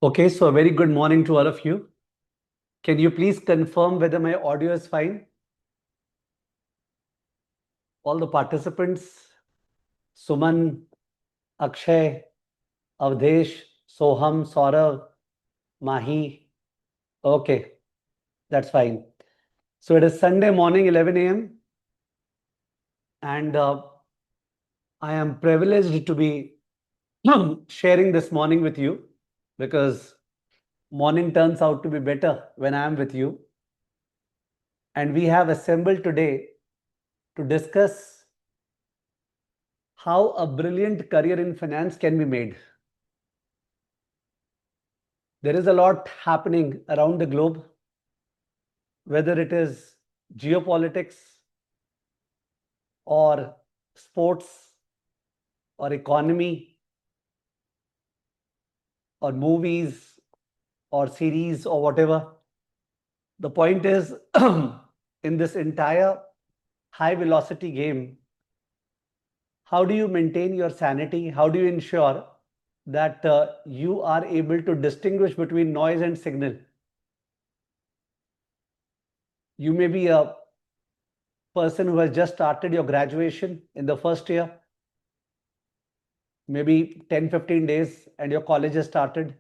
Okay, so a very good morning to all of you. Can you please confirm whether my audio is fine? All the participants, Suman, Akshay, Avdesh, Soham, Saurav, Mahi. Okay, that's fine. So it is Sunday morning, 11 a.m. and I am privileged to be sharing this morning with you because morning turns out to be better when I am with you. And we have assembled today to discuss how a brilliant career in finance can be made. There is a lot happening around the globe, whether it is geopolitics or sports or economy or movies or series or whatever. The point is, in this entire high velocity game, how do you maintain your sanity? How do you ensure that you are able to distinguish between noise and signal? You may be a person who has just started your graduation in the first year, maybe 10-15 days, and your college has started.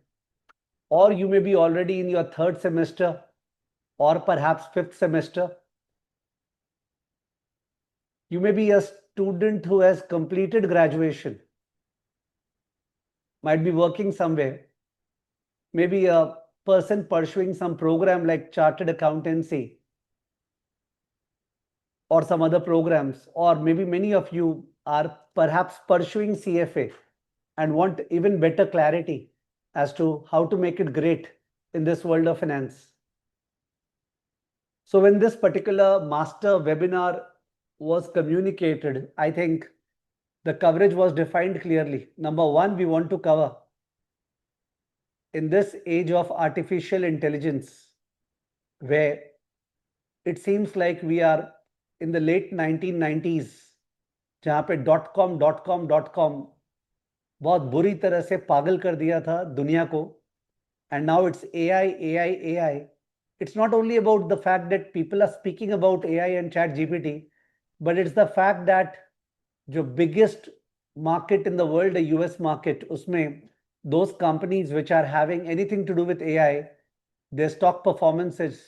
Or you may be already in your third semester or perhaps fifth semester. You may be a student who has completed graduation, might be working somewhere, maybe a person pursuing some program like chartered accountancy or some other programs, or maybe many of you are perhaps pursuing CFA and want even better clarity as to how to make it great in this world of finance. So when this particular master webinar was communicated, I think the coverage was defined clearly. Number one, we want to cover in this age of artificial intelligence, where it seems like we are in the late 1990s, जहाँ पे .com बहुत बुरी तरह से पागल कर दिया था दुनिया को, and now it's AI. It's not only about the fact that people are speaking about AI and chat GPT, but it's the fact that the biggest market in the world, the US market, usme those companies which are having anything to do with AI, their stock performance is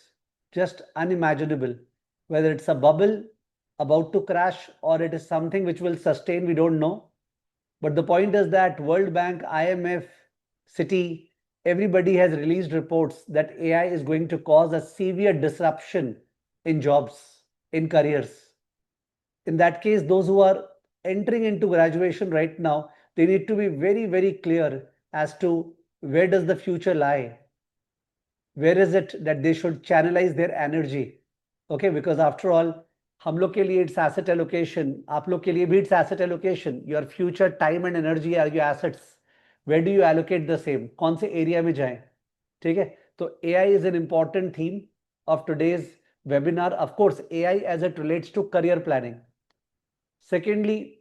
just unimaginable. Whether it's a bubble about to crash or it is something which will sustain, we don't know. But the point is that World Bank, IMF, Citi, everybody has released reports that AI is going to cause a severe disruption in jobs, in careers. In that case, those who are entering into graduation right now, they need to be very, very clear as to where does the future lie? Where is it that they should channelize their energy? Okay, because after all, हम लोग के लिए it's asset allocation, आप लोग के लिए भी it's asset allocation. Your future time and energy are your assets. Where do you allocate the same? कौन से area में जाएं? ठीक है, तो AI is an important theme of today's webinar. Of course, AI as it relates to career planning. Secondly,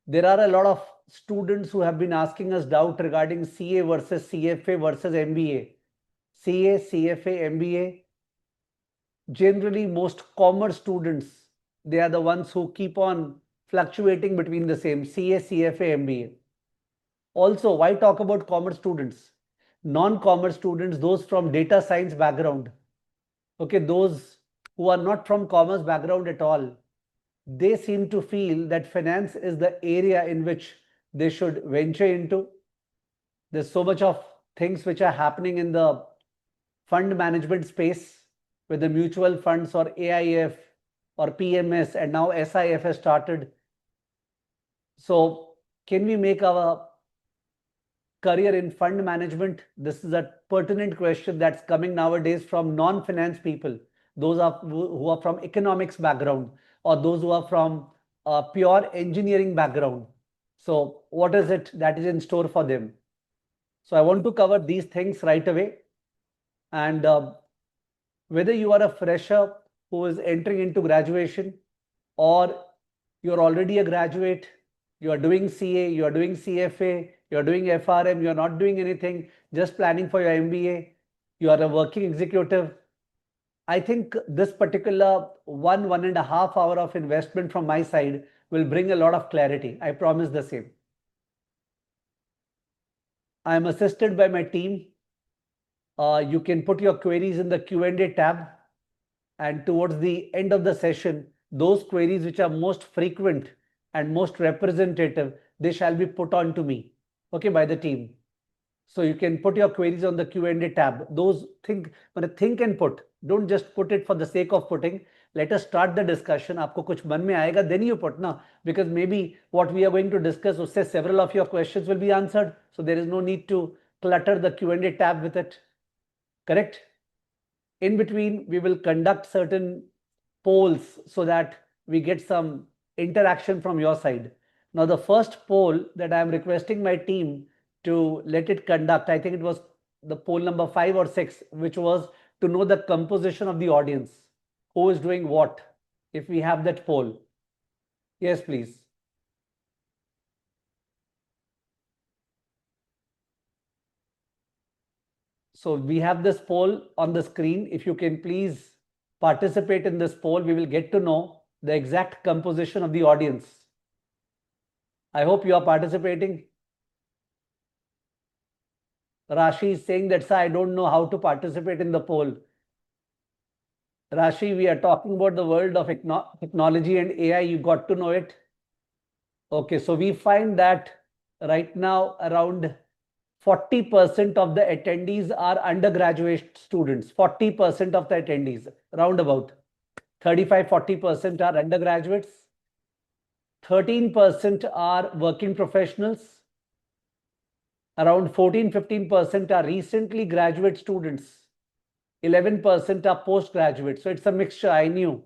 there are a lot of students who have been asking us doubt regarding CA versus CFA versus MBA. CA, CFA, MBA. Generally, most commerce students, they are the ones who keep on fluctuating between the same CA, CFA, MBA. Also, why talk about commerce students? Non-commerce students, those from data science background, okay, those who are not from commerce background at all, they seem to feel that finance is the area in which they should venture into. There's so much of things which are happening in the fund management space with the mutual funds or AIF or PMS, and now SIF has started. So can we make our career in fund management? This is a pertinent question that's coming nowadays from non-finance people, those who are from economics background or those who are from pure engineering background. So what is it that is in store for them? So I want to cover these things right away. And whether you are a fresher who is entering into graduation, or you're already a graduate, you are doing CA, you are doing CFA, you're doing FRM, you're not doing anything, just planning for your MBA, you are a working executive. I think this particular 1.5 hour of investment from my side will bring a lot of clarity. I promise the same. I am assisted by my team. You can put your queries in the Q&A tab, and towards the end of the session, those queries which are most frequent and most representative, they shall be put on to me, okay, by the team. So you can put your queries on the Q&A tab. Those think and put. Don't just put it for the sake of putting. Let us start the discussion. आपको कुछ मन में आएगा, then you put ना, because maybe what we are going to discuss, उससे several of your questions will be answered. So there is no need to clutter the Q&A tab with it. Correct? In between, we will conduct certain polls so that we get some interaction from your side. Now, the first poll that I am requesting my team to let it conduct, I think it was the poll number 5 or 6, which was to know the composition of the audience. Who is doing what? If we have that poll. Yes, please. So we have this poll on the screen. If you can please participate in this poll, we will get to know the exact composition of the audience. I hope you are participating. Rashi is saying that, sir, I don't know how to participate in the poll. Rashi, we are talking about the world of technology and AI. You got to know it. Okay, so we find that right now around 40% of the attendees are undergraduate students. 40% of the attendees, roundabout 35-40% are undergraduates. 13% are working professionals. Around 14-15% are recently graduate students. 11% are postgraduate. So it's a mixture. I knew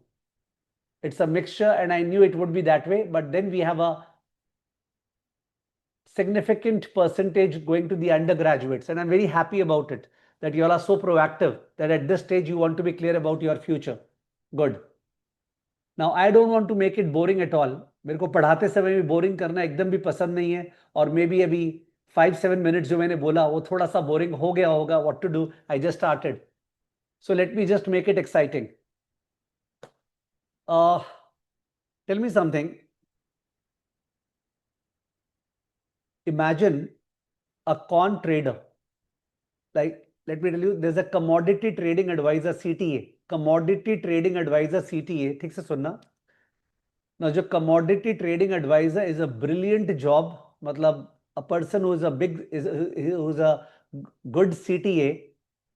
it's a mixture and I knew it would be that way. But then we have a significant percentage going to the undergraduates. And I'm very happy about it, that you all are so proactive that at this stage you want to be clear about your future. Good. Now, I don't want to make it boring at all. मेरे को पढ़ाते समय भी boring करना एकदम भी पसंद नहीं है. और मे बी अभी 5-7 minutes जो मैंने बोला वो थोड़ा सा बोरिंग हो गया होगा. What to do? I just started. So let me just make it exciting. Tell me something. Imagine a quant trader. Like, let me tell you, there's a commodity trading advisor CTA. Commodity trading advisor CTA. ठीक से सुनना. Now, जो commodity trading advisor is a brilliant job. मतलब a person who is a good CTA,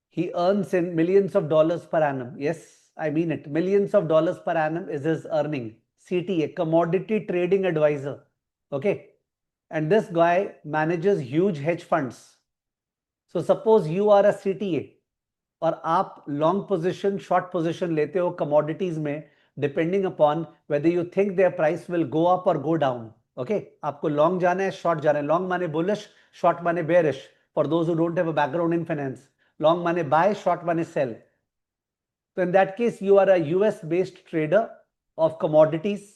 he earns in millions of dollars per annum. Yes, I mean it. Millions of dollars per annum is his earning. CTA, commodity trading advisor. Okay. And this guy manages huge hedge funds. So suppose you are a CTA और आप long position, short position लेते हो commodities में, depending upon whether you think their price will go up or go down. Okay, आपको long जाना है, short जाना है. Long माने bullish, short माने bearish. For those who don't have a background in finance, long माने buy, short माने sell. So in that case, you are a US based trader of commodities.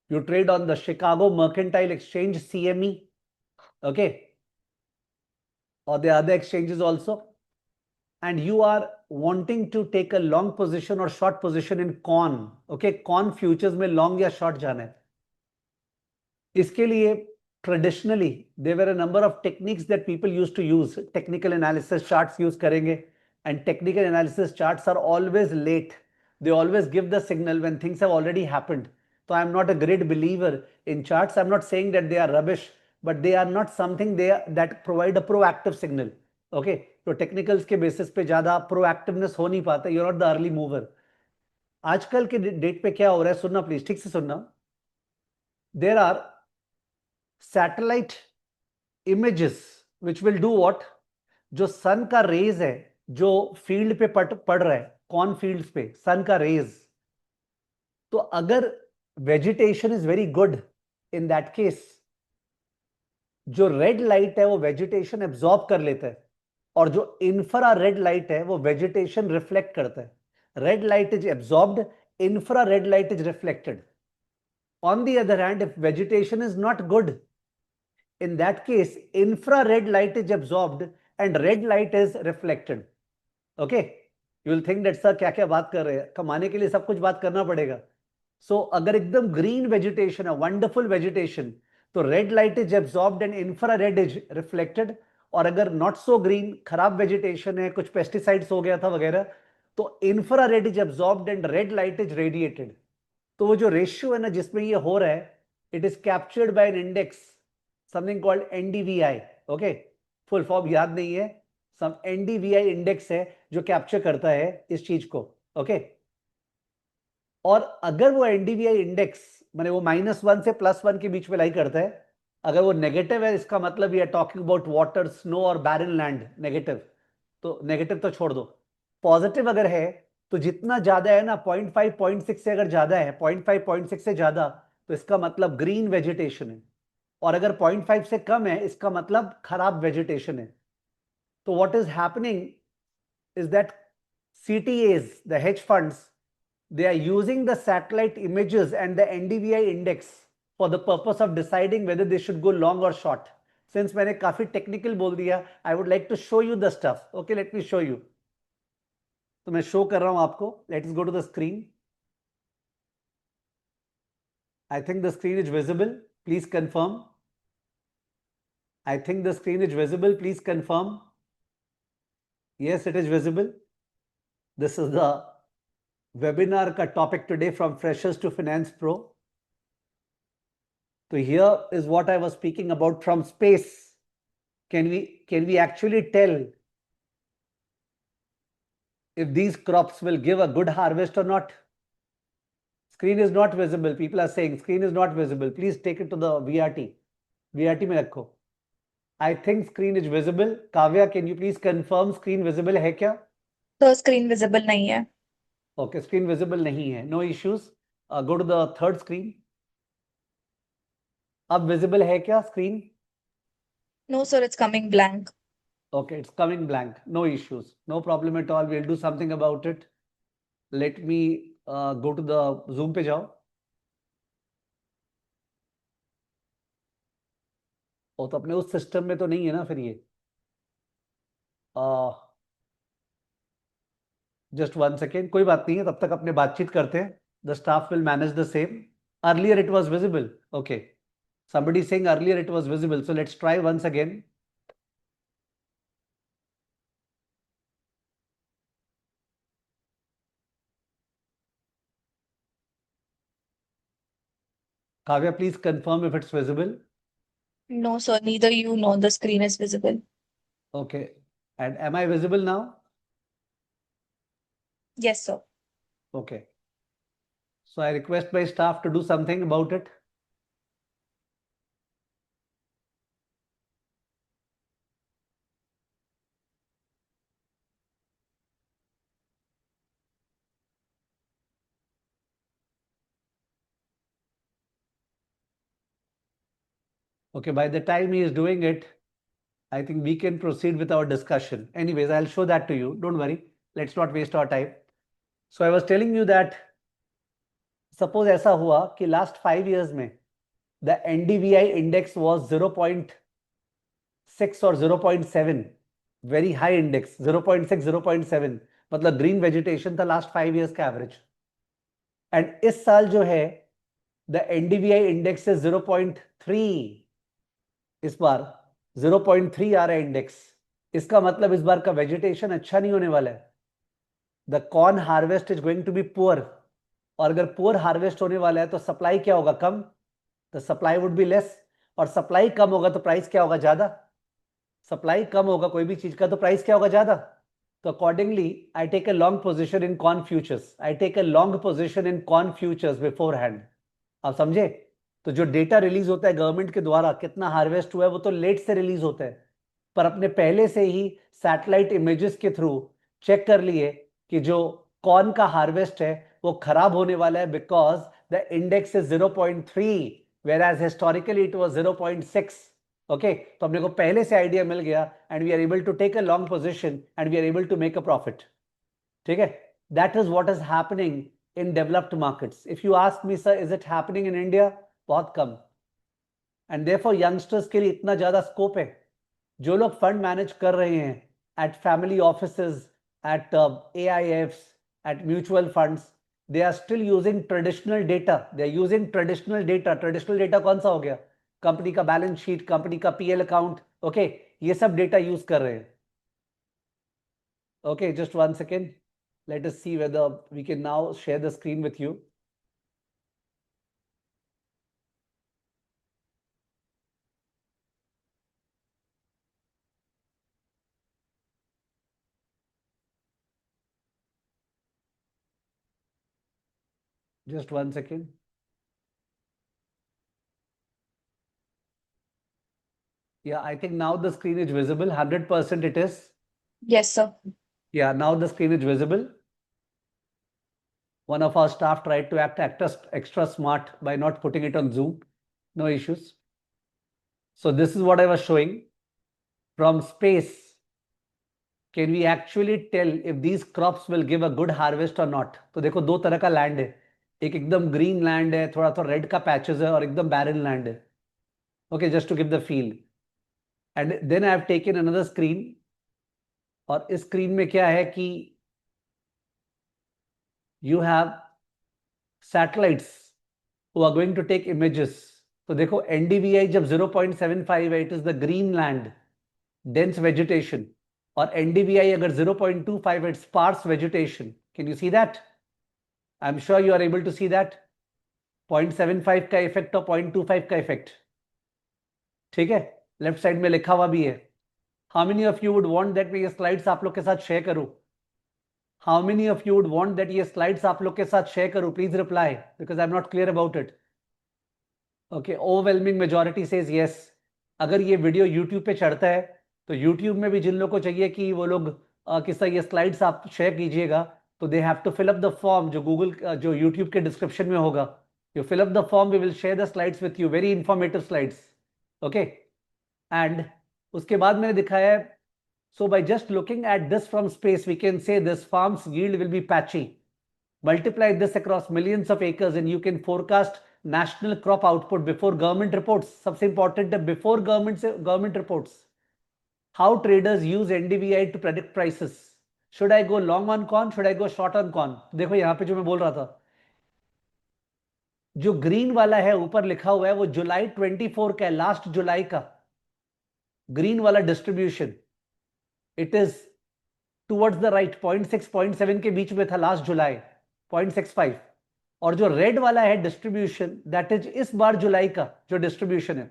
You trade on the Chicago Mercantile Exchange, CME. Okay, or the other exchanges also. And you are wanting to take a long position or short position in con. Okay, con futures में long या short जाना है. इसके लिए traditionally there were a number of techniques that people used to use. Technical analysis charts use करेंगे, and technical analysis charts are always late. They always give the signal when things have already happened. So I am not a great believer in charts. I'm not saying that they are rubbish, but they are not something that provide a proactive signal. Okay, तो technicals के basis पे ज्यादा proactiveness हो नहीं पाता. You are not the early mover. आजकल के date पे क्या हो रहा है, सुनना प्लीज, ठीक से सुनना. There are satellite images which will do what. जो सन का रेज है जो फील्ड पे पड़ रहा है, कौन फील्ड्स पे सन का रेज, तो अगर vegetation is very good, in that case जो रेड लाइट है वो वेजिटेशन एब्जॉर्ब कर लेता है, और जो इंफ्रा रेड लाइट है वो वेजिटेशन रिफ्लेक्ट करता है. Red light is absorbed, infra red light is reflected. On the other hand, if vegetation is not good, in that case, infrared light is absorbed and red light is reflected. Okay? You will think that sir क्या क्या बात कर रहे हैं, कमाने के लिए सब कुछ बात करना पड़ेगा. So अगर एकदम green vegetation है, wonderful vegetation, तो red light is absorbed and infrared is reflected. और अगर not so green, खराब vegetation है, कुछ pesticides हो गया था वगैरह, तो infrared is absorbed and red light is radiated. तो वो जो रेशियो है ना जिसमें ये हो रहा है, it is captured by an index, something called NDVI. Okay, full form याद नहीं है, सम एनडीवीआई इंडेक्स है जो कैप्चर करता है इस चीज को. ओके, और अगर वो एनडीवीआई इंडेक्स माने वो -1 से +1 के बीच में लाई करता है, अगर वो नेगेटिव है, इसका मतलब ये टॉकिंग अबाउट वाटर, स्नो और बैरन लैंड, नेगेटिव. तो नेगेटिव तो छोड़ दो. पॉजिटिव अगर है तो जितना ज्यादा है ना, 0.5 0.6 से अगर ज्यादा है, 0.5 0.6 से ज्यादा, तो इसका मतलब ग्रीन वेजिटेशन है. और अगर 0.5 से कम है, इसका मतलब खराब वेजिटेशन है. तो what is happening is that CTAs, the hedge funds, they are using the satellite images and the NDVI index for the purpose of deciding whether they should go long or short. Since मैंने काफी technical बोल दिया, I would like to show you the stuff. Okay, let me show you. तो मैं show कर रहा हूं आपको. Let's go to the screen. I think the screen is visible. Please confirm. I think the screen is visible. Please confirm. Yes, it is visible. This is the webinar ka topic today, from freshers to finance pro. So here is what I was speaking about from space. Can we actually tell if these crops will give a good harvest or not? Screen is not visible. People are saying screen is not visible. Please take it to the VRT. VRT में रखो. I think screen is visible. Kavya, can you please confirm screen visible है क्या? तो screen visible नहीं है. Okay, screen visible नहीं है. No issues. Go to the third screen. अब visible है क्या screen? No sir, it's coming blank. Okay, it's coming blank. No issues. No problem at all. We'll do something about it. Let me go to the Zoom पे जाओ. और तो अपने उस system में तो नहीं है ना फिर ये. जस्ट 1 सेकेंड, कोई बात नहीं है, तब तक अपने बातचीत करते हैं. The staff will manage the same. Earlier it was visible. Okay, somebody saying earlier it was visible, so let's try once again. Kavya, please confirm if it's visible. No sir, neither you nor the screen is visible. Okay, and am I visible now? Yes sir. Okay, so I request my staff to do something about it. Okay, by the time he is doing it, I think we can proceed with our discussion. Anyways, I'll show that to you. Don't worry. Let's not waste our time. So I was telling you that suppose ऐसा हुआ कि last 5 years में the NDVI index was 0.6 or 0.7, very high index, 0.6, 0.7, मतलब green vegetation था last 5 years का average. And इस साल जो है the NDVI index is 0.3. इस बार 0.3 आ रहा है इंडेक्स. इसका मतलब इस बार का वेजिटेशन अच्छा नहीं होने वाला है. The corn harvest is going to be poor. और अगर पुअर हार्वेस्ट होने वाला है तो सप्लाई क्या होगा? कम. The supply would be less. और सप्लाई कम होगा तो प्राइस क्या होगा? ज्यादा. सप्लाई कम होगा कोई भी चीज का तो प्राइस क्या होगा? ज्यादा. तो accordingly I take a long position in corn futures. I take a long position in corn futures beforehand. आप समझे? तो जो डेटा रिलीज होता है गवर्नमेंट के द्वारा कितना हार्वेस्ट हुआ है वो तो लेट से रिलीज होता है, पर अपने पहले से ही सैटेलाइट इमेजेस के थ्रू चेक कर लिए कि जो कॉर्न का हार्वेस्ट है वो खराब होने वाला है because the index is 0.3 whereas historically it was 0.6. Okay, तो अपने को पहले से आइडिया मिल गया and we are able to take a long position and we are able to make a profit. ठीक है, that is what is happening in developed markets. If you ask me, sir, is it happening in India? बहुत कम. And therefore youngsters के लिए इतना ज्यादा scope है. जो लोग फंड मैनेज कर रहे हैं at family offices, at AIFs, at mutual funds, they are still using traditional data. They are using traditional data. Traditional data कौन सा हो गया? कंपनी का बैलेंस शीट, कंपनी का PL अकाउंट, ओके, ये सब डेटा यूज कर रहे हैं. Okay, just 1 second. Let us see whether we can now share the screen with you. Just 1 second. Yeah, I think now the screen is visible. 100% it is. Yes, sir. Yeah, now the screen is visible. One of our staff tried to act extra smart by not putting it on Zoom. No issues. So this is what I was showing. From space, can we actually tell if these crops will give a good harvest or not? तो देखो दो तरह का land है. एक एकदम green land है, थोड़ा थोड़ा रेड का पैचेस है, और एकदम बैरन लैंड है. Okay, just to give the feel. And then I have taken another screen. और इस स्क्रीन में क्या है कि you have satellites who are going to take images. तो देखो NDVI जब 0.75 है, it is the green land, dense vegetation. और NDVI अगर 0.25 है, it's sparse vegetation. Can you see that? I'm sure you are able to see that. 0.75 का effect और 0.25 का इफेक्ट. ठीक है, लेफ्ट साइड में लिखा हुआ भी है. How many of you would want that मैं ये स्लाइड्स आप लोग के साथ शेयर करूं? How many of you would want that ये स्लाइड्स आप लोग के साथ शेयर करूं? Please reply because I'm not clear about it. Okay, overwhelming majority says yes. अगर ये वीडियो YouTube पे चढ़ता है तो YouTube में भी जिन लोगों को चाहिए कि वो लोग किस तरह ये स्लाइड्स आप शेयर कीजिएगा, तो they have to fill up the form जो जो YouTube के डिस्क्रिप्शन में होगा. You fill up the form, we will share the slides with you. Very informative slides. Okay. And उसके बाद मैंने दिखाया है. So by just looking at this from space, we can say this farm's yield will be patchy. Multiply this across millions of acres and you can forecast national crop output before government reports. सबसे important है before government reports. How traders use NDVI to predict prices. Should I go long on corn? Should I go short on corn? देखो यहाँ पे जो मैं बोल रहा था, जो ग्रीन वाला है ऊपर लिखा हुआ है वो जुलाई 24 का है, लास्ट जुलाई का ग्रीन वाला distribution. It is towards the right, 0.6 0.7 के बीच में था लास्ट जुलाई, 0.65. और जो रेड वाला है डिस्ट्रीब्यूशन, दैट इज इस बार जुलाई का जो डिस्ट्रीब्यूशन है.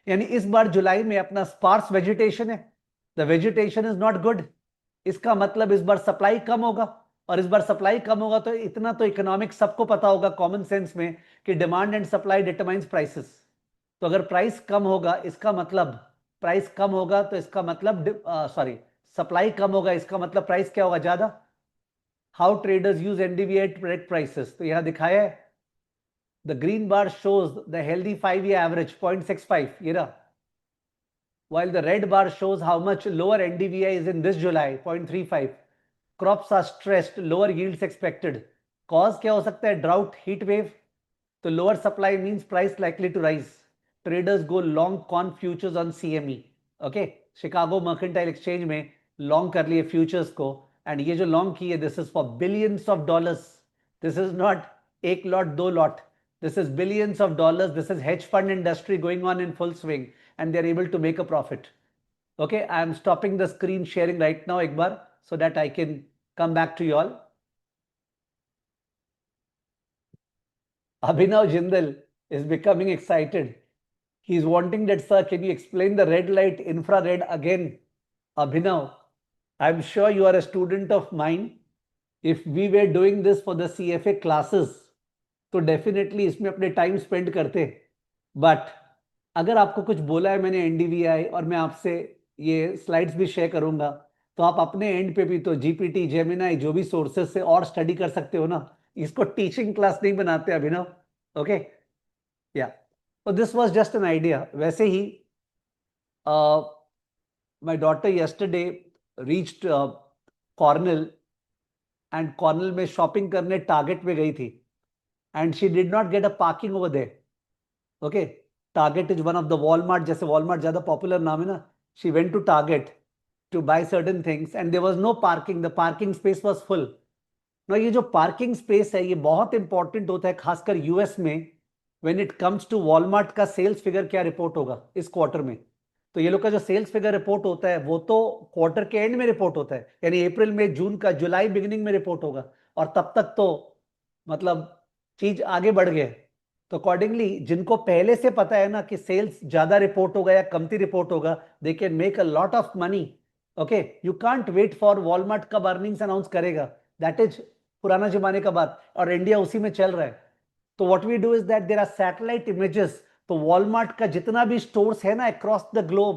यानी इस बार जुलाई में अपना स्पार्स वेजिटेशन है, the vegetation is not good. इसका मतलब इस बार सप्लाई कम होगा, और इस बार सप्लाई कम होगा तो इतना तो इकोनॉमिक्स सबको पता होगा कॉमन सेंस में कि demand and supply determines prices. तो अगर प्राइस कम होगा इसका मतलब प्राइस कम होगा, तो इसका मतलब सॉरी सप्लाई कम होगा, इसका मतलब प्राइस क्या होगा? ज्यादा. How traders use NDVI to predict prices, तो यहां दिखाया है. The green bar shows the healthy 5-year average 0.65, ये रहा. While the red bar shows how much lower NDVI is in this July, 0.35. Crops are stressed, lower yields expected. Cause क्या हो सकता है? Drought, heat wave. तो lower supply means price likely to rise. Traders go long corn futures on CME. Okay, Chicago Mercantile Exchange में long कर लिए futures को, and ये जो long की है, this is for billions of dollars. This is not एक lot, दो lot. This is billions of dollars. This is hedge fund industry going on in full swing, and they're able to make a profit. Okay, I am stopping the screen sharing right now एक बार so that I can come back to you all. Abhinav Jindal is becoming excited. He's wanting that, sir, can you explain the red light infrared again? Abhinav, I'm sure you are a student of mine. If we were doing this for the CFA classes, तो definitely इसमें अपने time spend करते. But अगर आपको कुछ बोला है मैंने NDVI, और मैं आपसे ये स्लाइड्स भी शेयर करूंगा, तो आप अपने एंड पे भी तो GPT, जेमिनाई, जो भी सोर्सेस से और स्टडी कर सकते हो ना. इसको टीचिंग क्लास नहीं बनाते अभिनव. ओके, या, तो this was just an idea. वैसे ही my daughter yesterday reached Cornell, and Cornell में शॉपिंग करने टारगेट में गई थी, and she did not get a parking over there. Okay, Target is one of the Walmart, जैसे Walmart ज़्यादा popular नाम है ना. She went to Target to buy certain things and there was no parking. The parking space was full. Now ये जो parking space है ये बहुत important होता है खासकर US में. When it comes to Walmart का sales figure क्या report होगा इस quarter में. तो ये लोग का जो सेल्स फिगर रिपोर्ट होता है वो तो क्वार्टर के एंड में रिपोर्ट होता है, यानी अप्रैल में, जून का, जुलाई बिगिनिंग में रिपोर्ट होगा. और तब तक तो मतलब चीज आगे बढ़ गए. तो अकॉर्डिंगली जिनको पहले से पता है ना कि सेल्स ज्यादा रिपोर्ट होगा या कमती रिपोर्ट होगा, they can make a lot of money. Okay, you can't wait for Walmart कब अर्निंग्स अनाउंस करेगा, दैट इज पुराना जमाने का बात, और इंडिया उसी में चल रहा है. तो what we do is that there are satellite images. तो वॉलमार्ट का जितना भी स्टोर्स है ना अक्रॉस द ग्लोब,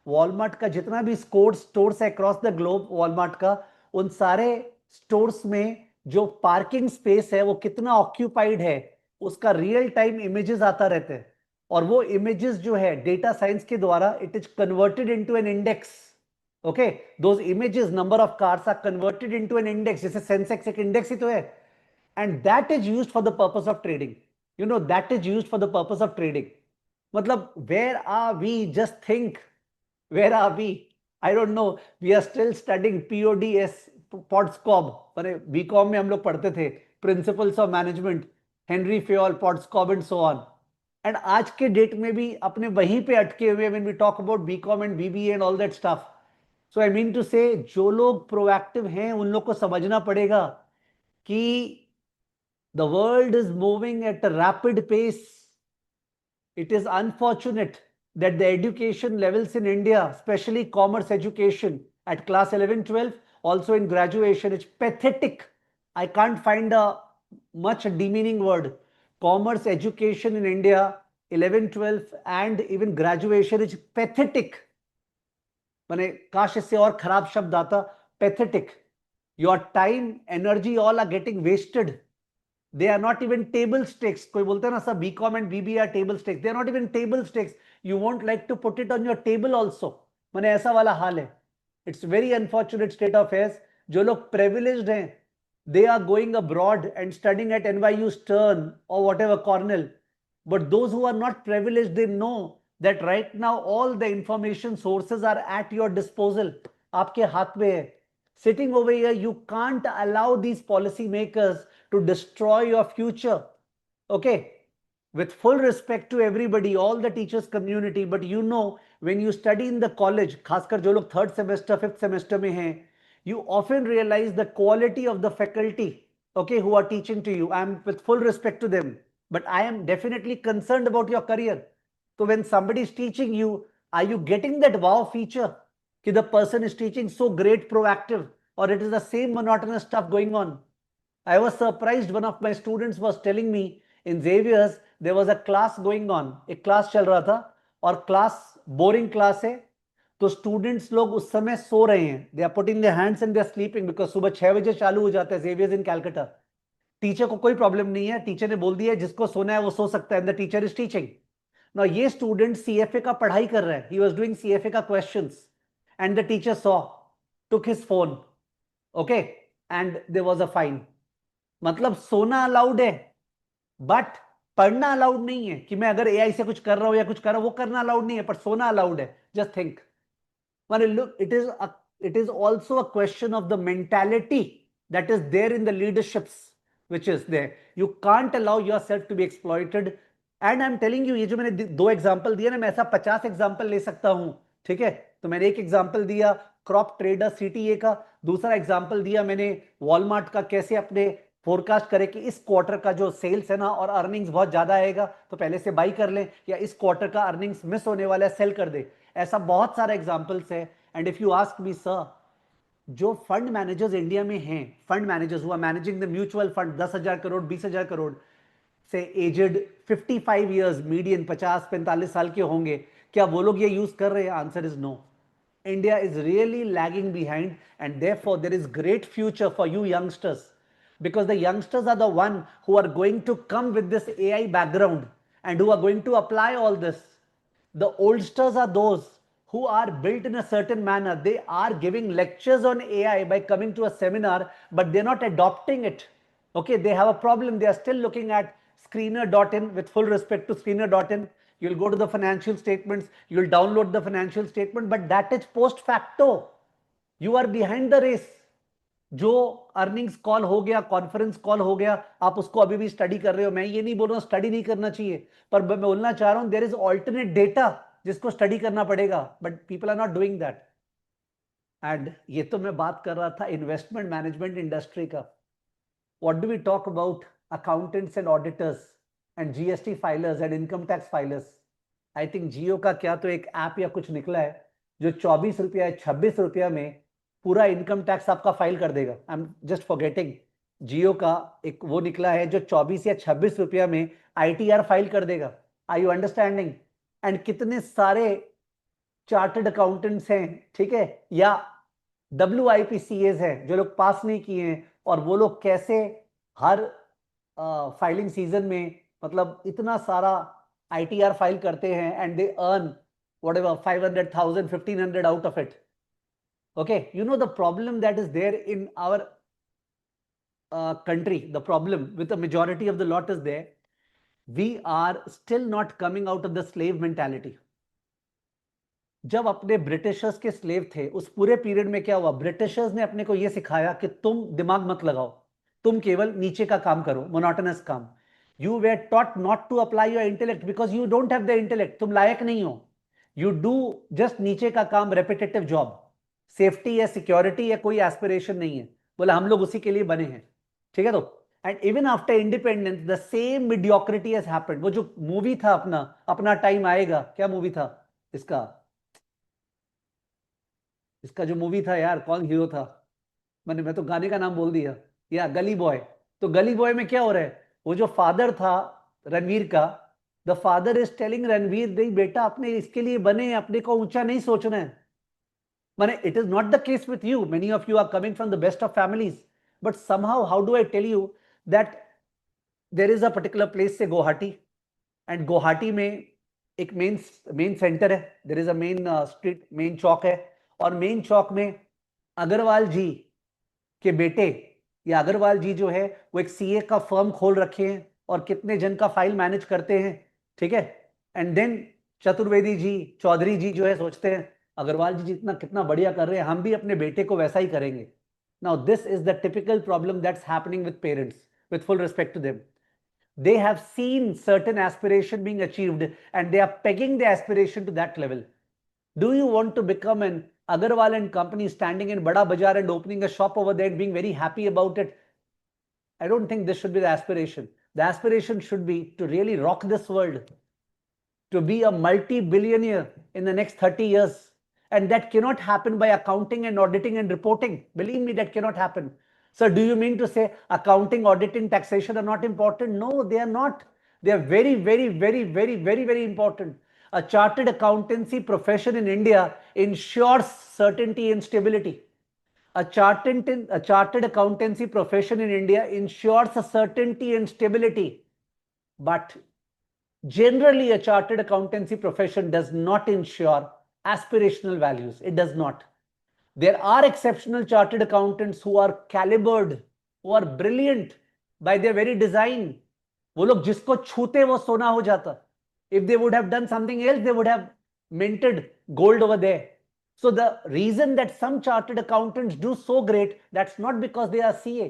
वॉलमार्ट का जितना भी स्टोर्स है अक्रॉस द ग्लोब वॉलमार्ट का, उन सारे स्टोर्स में जो पार्किंग स्पेस है वो कितना ऑक्यूपाइड है उसका रियल टाइम इमेजेस आता रहते हैं. और वो इमेजेस जो है डेटा साइंस के द्वारा it is converted into an index. Okay, those images, number of cars are converted into an index. जैसे सेंसेक्स एक इंडेक्स ही तो है. And that is used for the purpose of trading. That is used for the purpose of trading. Matlab, where are we? Just think, where are we? I don't know. We are still studying PODS, PODSCOB. माने BCom में हम लोग पढ़ते थे Principles of Management, Henry Fayol, PODSCOB and so on. And आज के date में भी अपने वहीं पे अटके हुए when we talk about BCom and BBA and all that stuff. So I mean to say, जो लोग प्रोएक्टिव हैं उन लोग को समझना पड़ेगा कि the world is moving at a rapid pace. It is unfortunate that the education levels in India, especially commerce education at class 11, 12, also in graduation, is pathetic. I can't find a much demeaning word. Commerce education in India, 11, 12, and even graduation is pathetic. मैंने काश इससे और खराब शब्द आता, pathetic. Your time, energy, all are getting wasted. They are not even table stakes. कोई बोलते हैं ना सब BCom and BBA are table stakes. They are not even table stakes. You won't like to put it on your table also. माने ऐसा वाला हाल है. It's very unfortunate state of affairs. जो लोग privileged हैं, they are going abroad and studying at NYU Stern or whatever Cornell. But those who are not privileged, they know that right now all the information sources are at your disposal. आपके हाथ में है. Sitting over here, you can't allow these policymakers to destroy your future. Okay, with full respect to everybody, all the teachers community, but when you study in the college, खासकर जो लोग third semester, fifth semester में हैं, you often realize the quality of the faculty, okay, who are teaching to you. I am with full respect to them, but I am definitely concerned about your career. So when somebody is teaching you, are you getting that wow feature? That the person is teaching so great, proactive, or it is the same monotonous stuff going on. I was surprised. One of my students was telling me in Xavier's there was a class going on. एक class चल रहा था और class boring class है. तो students लोग उस समय सो रहे हैं. They are putting their hands and they are sleeping because सुबह 6 बजे चालू हो जाता है Xavier's in Calcutta. टीचर को कोई प्रॉब्लम नहीं है. टीचर ने बोल दिया जिसको सोना है वो सो सकता है. And the teacher is teaching. Now ये student CFA का पढ़ाई कर रहा है. He was doing CFA का questions. And the teacher saw, took his phone, okay, and there was a fine. मतलब सोना अलाउड है बट पढ़ना अलाउड नहीं है. कि मैं अगर AI से कुछ कर रहा हूं या कुछ कर रहा हूं वो करना अलाउड नहीं है, पर सोना अलाउड है. Just think. माने look, it is also a question of the mentality that is there in the leaderships which is there. You can't allow yourself to be exploited. And I'm telling you, ये जो मैंने दो example दिया ना, मैं ऐसा 50 example ले सकता हूं. ठीक है, तो मैंने एक एग्जांपल दिया क्रॉप ट्रेडर CTA का, दूसरा एग्जांपल दिया मैंने वॉलमार्ट का, कैसे अपने फोरकास्ट करे कि इस क्वार्टर का जो सेल्स है ना और अर्निंग्स बहुत ज्यादा आएगा तो पहले से बाई कर ले, या इस क्वार्टर का अर्निंग्स मिस होने वाला है सेल कर दे. ऐसा बहुत सारा एग्जांपल्स है. And if you ask me sir, जो फंड मैनेजर्स इंडिया में हैं, फंड मैनेजर्स हुआ managing the mutual fund 10,000 crore 20,000 crore से एजेड 55 ईयर्स मीडियन 50-45 साल के होंगे, क्या वो लोग ये यूज कर रहे हैं? Answer is no. India is really lagging behind, and therefore there is great future for you youngsters, because the youngsters are the one who are going to come with this AI background and who are going to apply all this. The oldsters are those who are built in a certain manner. They are giving lectures on AI by coming to a seminar, but they're not adopting it. Okay, they have a problem. They are still looking at screener.in, with full respect to screener.in. you'll go to the financial statements, you'll download the financial statement, but that is post facto. You are behind the race. जो earnings call हो गया, conference call हो गया, आप उसको अभी भी study कर रहे हो. मैं ये नहीं बोल रहा हूं स्टडी नहीं करना चाहिए, पर मैं बोलना चाह रहा हूं देयर इज ऑल्टरनेट डेटा जिसको स्टडी करना पड़ेगा, but people are not doing that. And ये तो मैं बात कर रहा था इन्वेस्टमेंट मैनेजमेंट इंडस्ट्री का. What do we talk about accountants and auditors and GST filers and income tax filers. I think Jio का क्या तो एक ऐप या कुछ निकला है जो 24 रुपया या 26 रुपया में पूरा इनकम टैक्स आपका फाइल कर देगा. I am just forgetting. Jio का एक वो निकला है जो 24 या 26 रुपया में आईटीआर फाइल कर देगा. Are you understanding? एंड कितने सारे चार्टर्ड अकाउंटेंट्स हैं, ठीक है, या WIPCAs हैं जो लोग पास नहीं किए हैं, और वो लोग कैसे हर फाइलिंग सीजन में मतलब इतना सारा आईटीआर फाइल करते हैं, and they earn whatever 500,000 1,500 out of it. Okay, you know the problem that is there in our country, the problem with the majority of the lot is there. We are still not coming out of the slave mentality. जब अपने Britishers के slave थे उस पूरे period में क्या हुआ, Britishers ने अपने को यह सिखाया कि तुम दिमाग मत लगाओ, तुम केवल नीचे का काम करो, मोनोटोनस काम. You were taught not to apply your intellect because you don't have the intellect. तुम लायक नहीं हो. यू डू जस्ट नीचे का काम, रेपिटेटिव जॉब. सेफ्टी या सिक्योरिटी या कोई एस्पिरेशन नहीं है. बोला हम लोग उसी के लिए बने हैं, ठीक है. तो and even after independence the same mediocrity has happened. वो जो मूवी था अपना अपना टाइम आएगा, क्या मूवी था इसका जो मूवी था यार, कौन हीरो था, मैं तो गाने का नाम बोल दिया, या गली बॉय. तो गली बॉय में क्या हो रहा है, वो जो फादर था रणवीर का, the father is telling Ranveer, नहीं बेटा अपने इसके लिए बने, अपने को ऊंचा नहीं सोचना है. माने it is not the case with you, many of you are coming from the best of families, but somehow how do I tell you that there is a particular place say Guwahati, and Guwahati में एक main centre है, there is a main street, main चौक है, और main चौक में अग्रवाल जी के बेटे या अग्रवाल जी जो है वो एक सीए का फर्म खोल रखे हैं और कितने जन का फाइल मैनेज करते हैं, ठीक है. एंड देन चतुर्वेदी जी, चौधरी जी जो है सोचते हैं अग्रवाल जी जितना कितना बढ़िया कर रहे हैं, हम भी अपने बेटे को वैसा ही करेंगे. Now this is the typical problem that's happening with parents, with full respect to them. They have seen certain aspiration being achieved and they are pegging the aspiration to that level. Do you want to become an Agarwal and company standing in Bada Bazaar and opening a shop over there and being very happy about it? I don't think this should be the aspiration. The aspiration should be to really rock this world, to be a multi-billionaire in the next 30 years. And that cannot happen by accounting and auditing and reporting. Believe me, that cannot happen. So do you mean to say accounting, auditing, taxation are not important? No, they are not. They are very, very, very, very, very, very important. A chartered accountancy profession in India ensures certainty and stability. A chartered accountancy profession in India ensures a certainty and stability. But generally, a chartered accountancy profession does not ensure aspirational values. It does not. There are exceptional chartered accountants who are calibered, who are brilliant by their very design. वो लोग जिसको छूते वो सोना हो जाता. If they would have done something else, they would have minted gold over there. So the reason that some chartered accountants do so great, that's not because they are CA.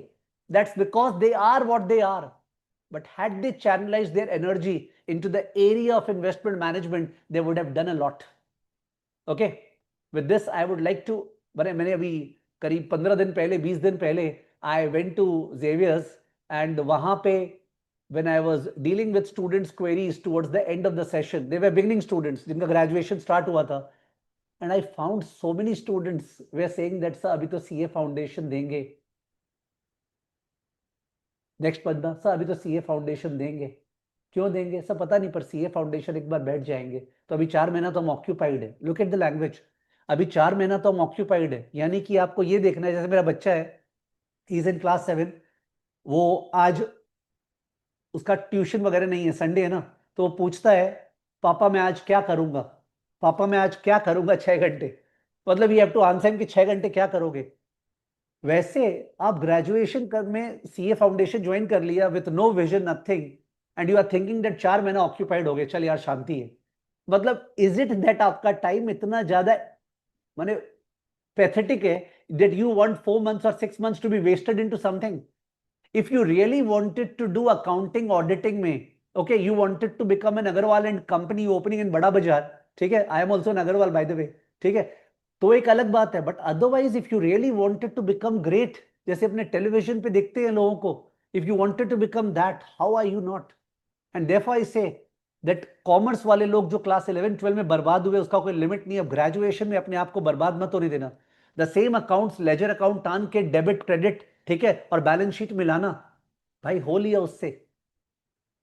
That's because they are what they are. But had they channelized their energy into the area of investment management, they would have done a lot. Okay. With this, I would like to, मैंने अभी करीब 15 दिन पहले, 20 दिन पहले, I went to Xavier's, and वहां पे when I was dealing with students' queries towards the end of the session, they were beginning students जिनका graduation start हुआ था, and I found so many students were saying that sir अभी तो CA foundation देंगे, next बंदा sir अभी तो CA foundation देंगे. क्यों देंगे सर? पता नहीं, पर CA फाउंडेशन एक बार बैठ जाएंगे तो अभी 4 महीना तो हम ऑक्यूपाइड है. Look at the language. अभी 4 महीना तो हम ऑक्यूपाइड है, यानी कि आपको ये देखना है, जैसे मेरा बच्चा है, ही इज इन क्लास 7, वो आज उसका ट्यूशन वगैरह नहीं है, संडे है ना, तो वो पूछता है पापा मैं आज क्या करूंगा, पापा मैं आज क्या करूंगा 6 घंटे. मतलब you have to answer him कि 6 घंटे क्या करोगे. वैसे आप ग्रेजुएशन कर में CA फाउंडेशन ज्वाइन कर लिया with no vision, nothing, and you are thinking that 4 महीना ऑक्यूपाइड हो गए, चल यार शांति है. मतलब इज इट दैट आपका टाइम इतना ज्यादा माने पैथेटिक है that you want 4 months or 6 months to be wasted into something? If you really wanted to do accounting auditing में, okay, you wanted to become an Agarwal and company opening in बड़ा बाजार, ठीक है, I am also an Agarwal by the way, ठीक है, तो एक अलग बात है, but otherwise if you really wanted to become great, जैसे अपने टेलीविजन पे देखते हैं लोगों को, if you wanted to become that, how are you not? And therefore I say that commerce वाले लोग जो क्लास 11 12 में बर्बाद हुए उसका कोई लिमिट नहीं है, ग्रेजुएशन में अपने आप को बर्बाद मत होने देना। The same accounts ledger account टान के डेबिट क्रेडिट, ठीक है, और बैलेंस शीट मिलाना, भाई हो लिया उससे।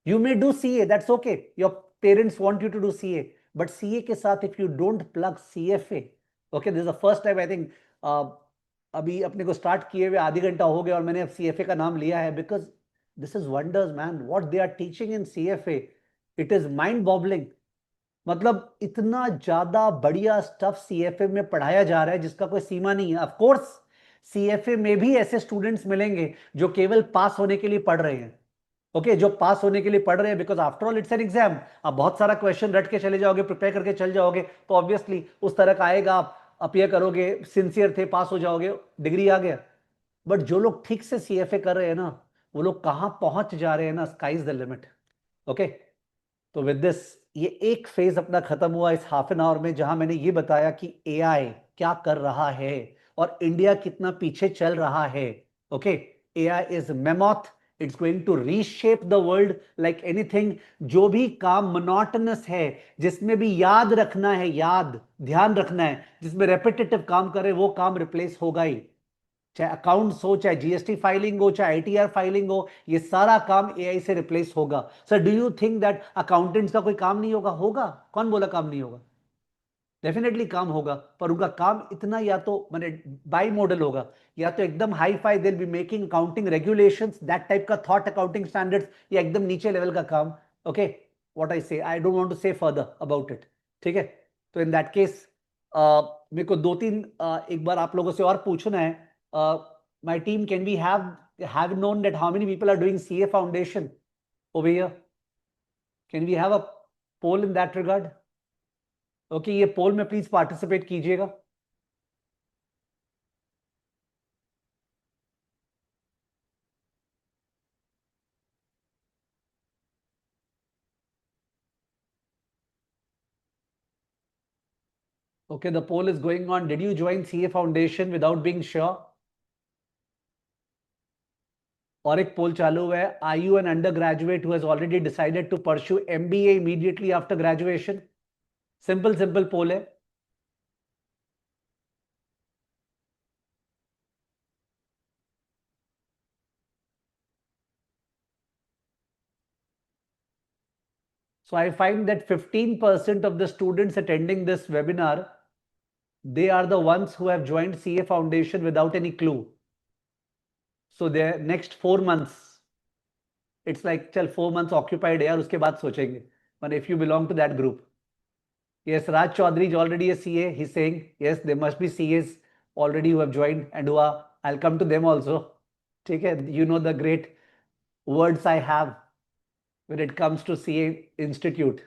You may do CA, that's okay, your parents want you to do CA, but CA के साथ if you don't plug CFA, okay, this is the first time I think अभी अपने को स्टार्ट किए हुए आधी घंटा हो गया और मैंने अब सीएफए का नाम लिया है, because this is wonders man, what they are teaching in CFA, it is mind boggling. मतलब इतना ज्यादा बढ़िया स्टफ सीएफए में पढ़ाया जा रहा है जिसका कोई सीमा नहीं है। ऑफ कोर्स सीएफए में भी ऐसे स्टूडेंट्स मिलेंगे जो केवल पास होने के लिए पढ़ रहे हैं, ओके, जो पास होने के लिए पढ़ रहे हैं, because after all it's an exam. आप बहुत सारा क्वेश्चन रट के चले जाओगे, प्रिपेयर करके चल जाओगे, तो ऑब्वियसली उस तरह का आएगा, आप अपियर करोगे, सिंसियर थे, पास हो जाओगे, डिग्री आ गया। बट जो लोग ठीक से सीएफए कर रहे हैं ना, वो लोग कहां पहुंच जा रहे हैं ना, sky is the limit. Okay, तो विद दिस ये एक फेज अपना खत्म हुआ इस हाफ एन आवर में, जहां मैंने ये बताया कि एआई क्या कर रहा है और इंडिया कितना पीछे चल रहा है। Okay, AI is mammoth, it's going to reshape the world like anything. जो भी काम मोनोटोनस है, जिसमें भी याद रखना है, याद ध्यान रखना है, जिसमें रेपिटेटिव काम करे, वो काम रिप्लेस होगा ही। चाहे अकाउंट्स हो, चाहे जीएसटी फाइलिंग हो, चाहे आईटीआर फाइलिंग हो, ये सारा काम एआई से रिप्लेस होगा। Sir do you think that accountants का कोई काम नहीं होगा? होगा, कौन बोला काम नहीं होगा? डेफिनेटली काम होगा, पर उनका काम इतना या तो मैंने बाई मॉडल होगा, या तो एकदम hi fi, they will be making accounting regulations, that type का थॉट अकाउंटिंग स्टैंडर्ड्स, या एकदम नीचे लेवल का काम। ओके, व्हाट आई से, आई डोंट वांट टू से फर्दर अबाउट इट, ठीक है। तो इन दैट केस मेरे को दो तीन एक बार आप लोगों से और पूछना है। My team, can we have known that how many people are doing CA foundation over here? Can we have a poll in that regard? Okay, ये पोल में प्लीज पार्टिसिपेट कीजिएगा। Okay, the poll is going on. Did you join CA foundation without being sure? और एक poll चालू हुआ है, are you an undergraduate who has already decided to pursue MBA immediately after graduation? Simple simple poll है। So I find that 15% of the students attending this webinar, they are the ones who have joined CA Foundation without any clue. So their next 4 months, it's like, chal 4 months occupied yaar, uske baad sochenge. But if you belong to that group. Yes, Raj Chaudhary is already a CA. He's saying, yes, there must be CAs already who have joined and who are, I'll come to them also. Okay, you know the great words I have when it comes to CA Institute.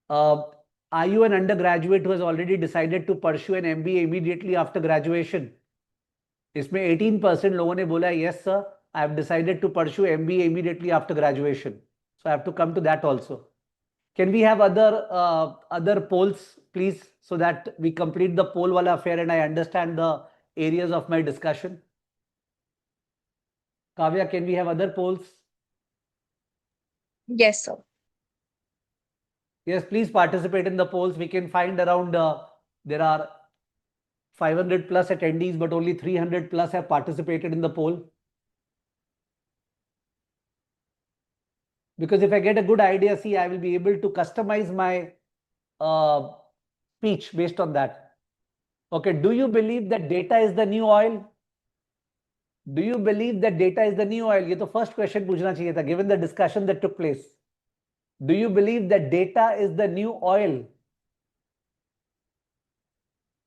Are you an undergraduate who has already decided to pursue an MBA immediately after graduation? इसमें 18% लोगों ने बोला yes sir, I have decided to pursue MBA immediately after graduation. So I have to come to that also. Can we have other polls, please, so that we complete the poll wala affair and I understand the areas of my discussion? Kavya, can we have other polls? Yes, sir. Yes, please participate in the polls. We can find around there are 500 plus attendees, but only 300 plus have participated in the poll. Because if I get a good idea, see, I will be able to customize my speech based on that. Okay, do you believe that data is the new oil? Do you believe that data is the new oil? ये तो first question पूछना चाहिए था, given the discussion that took place. Do you believe that data is the new oil?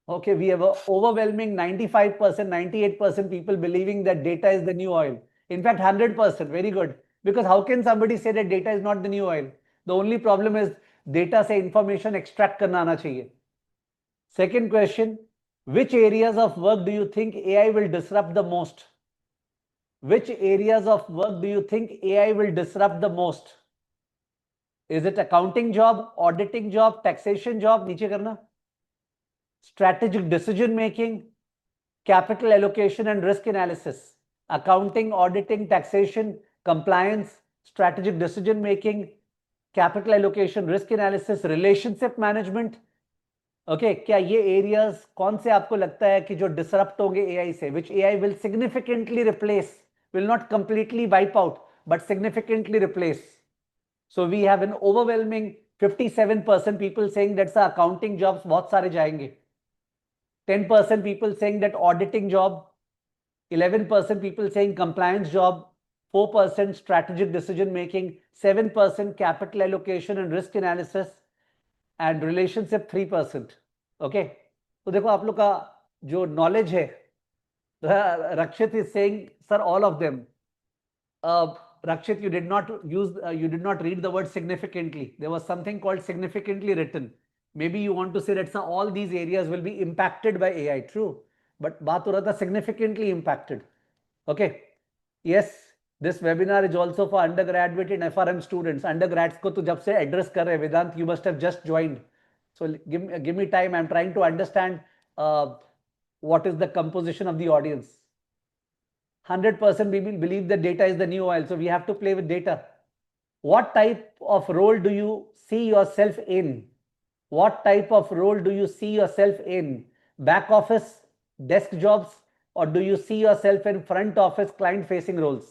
Okay, we have a overwhelming 95%, 98% people believing that data is the new oil. In fact, 100%, very good. Because how can somebody say that data is not the new oil? The only problem is data से information extract करना आना चाहिए. Second question, which areas of work do you think AI will disrupt the most? Which areas of work do you think AI will disrupt the most? Is it accounting job, auditing job, taxation job? नीचे करना. Strategic decision making, capital allocation and risk analysis. Accounting, auditing, taxation, compliance, strategic decision making, capital allocation, risk analysis, relationship management. Okay क्या ये areas कौन से आपको लगता है कि जो डिसरप्ट होंगे एआई से, which AI will significantly replace, will not completely wipe out but significantly replace? So we have an overwhelming 57% people saying that's accounting jobs बहुत सारे जाएंगे, 10% people saying that auditing job, 11% people saying compliance job, 4% strategic decision making, 7% capital allocation and risk analysis, and relationship 3%. Okay तो देखो आप लोग का जो knowledge है, Rakshit is saying sir all of them. Rakshit, you did not you did not read the word significantly. There was something called significantly written. Maybe you want to say that all these areas will be impacted by AI. True, but बात हो रहा था significantly impacted. Okay. Yes, this webinar is also for undergraduate and FRM students. Undergrads को तो जब से address कर रहे हैं वेदांत, you must have just joined. So give me time. I'm trying to understand what is the composition of the audience. 100% people believe that data is the new oil, so we have to play with data. What type of role do you see yourself in? What type of role do you see yourself in? Back office, desk jobs, or do you see yourself in front office, client facing roles?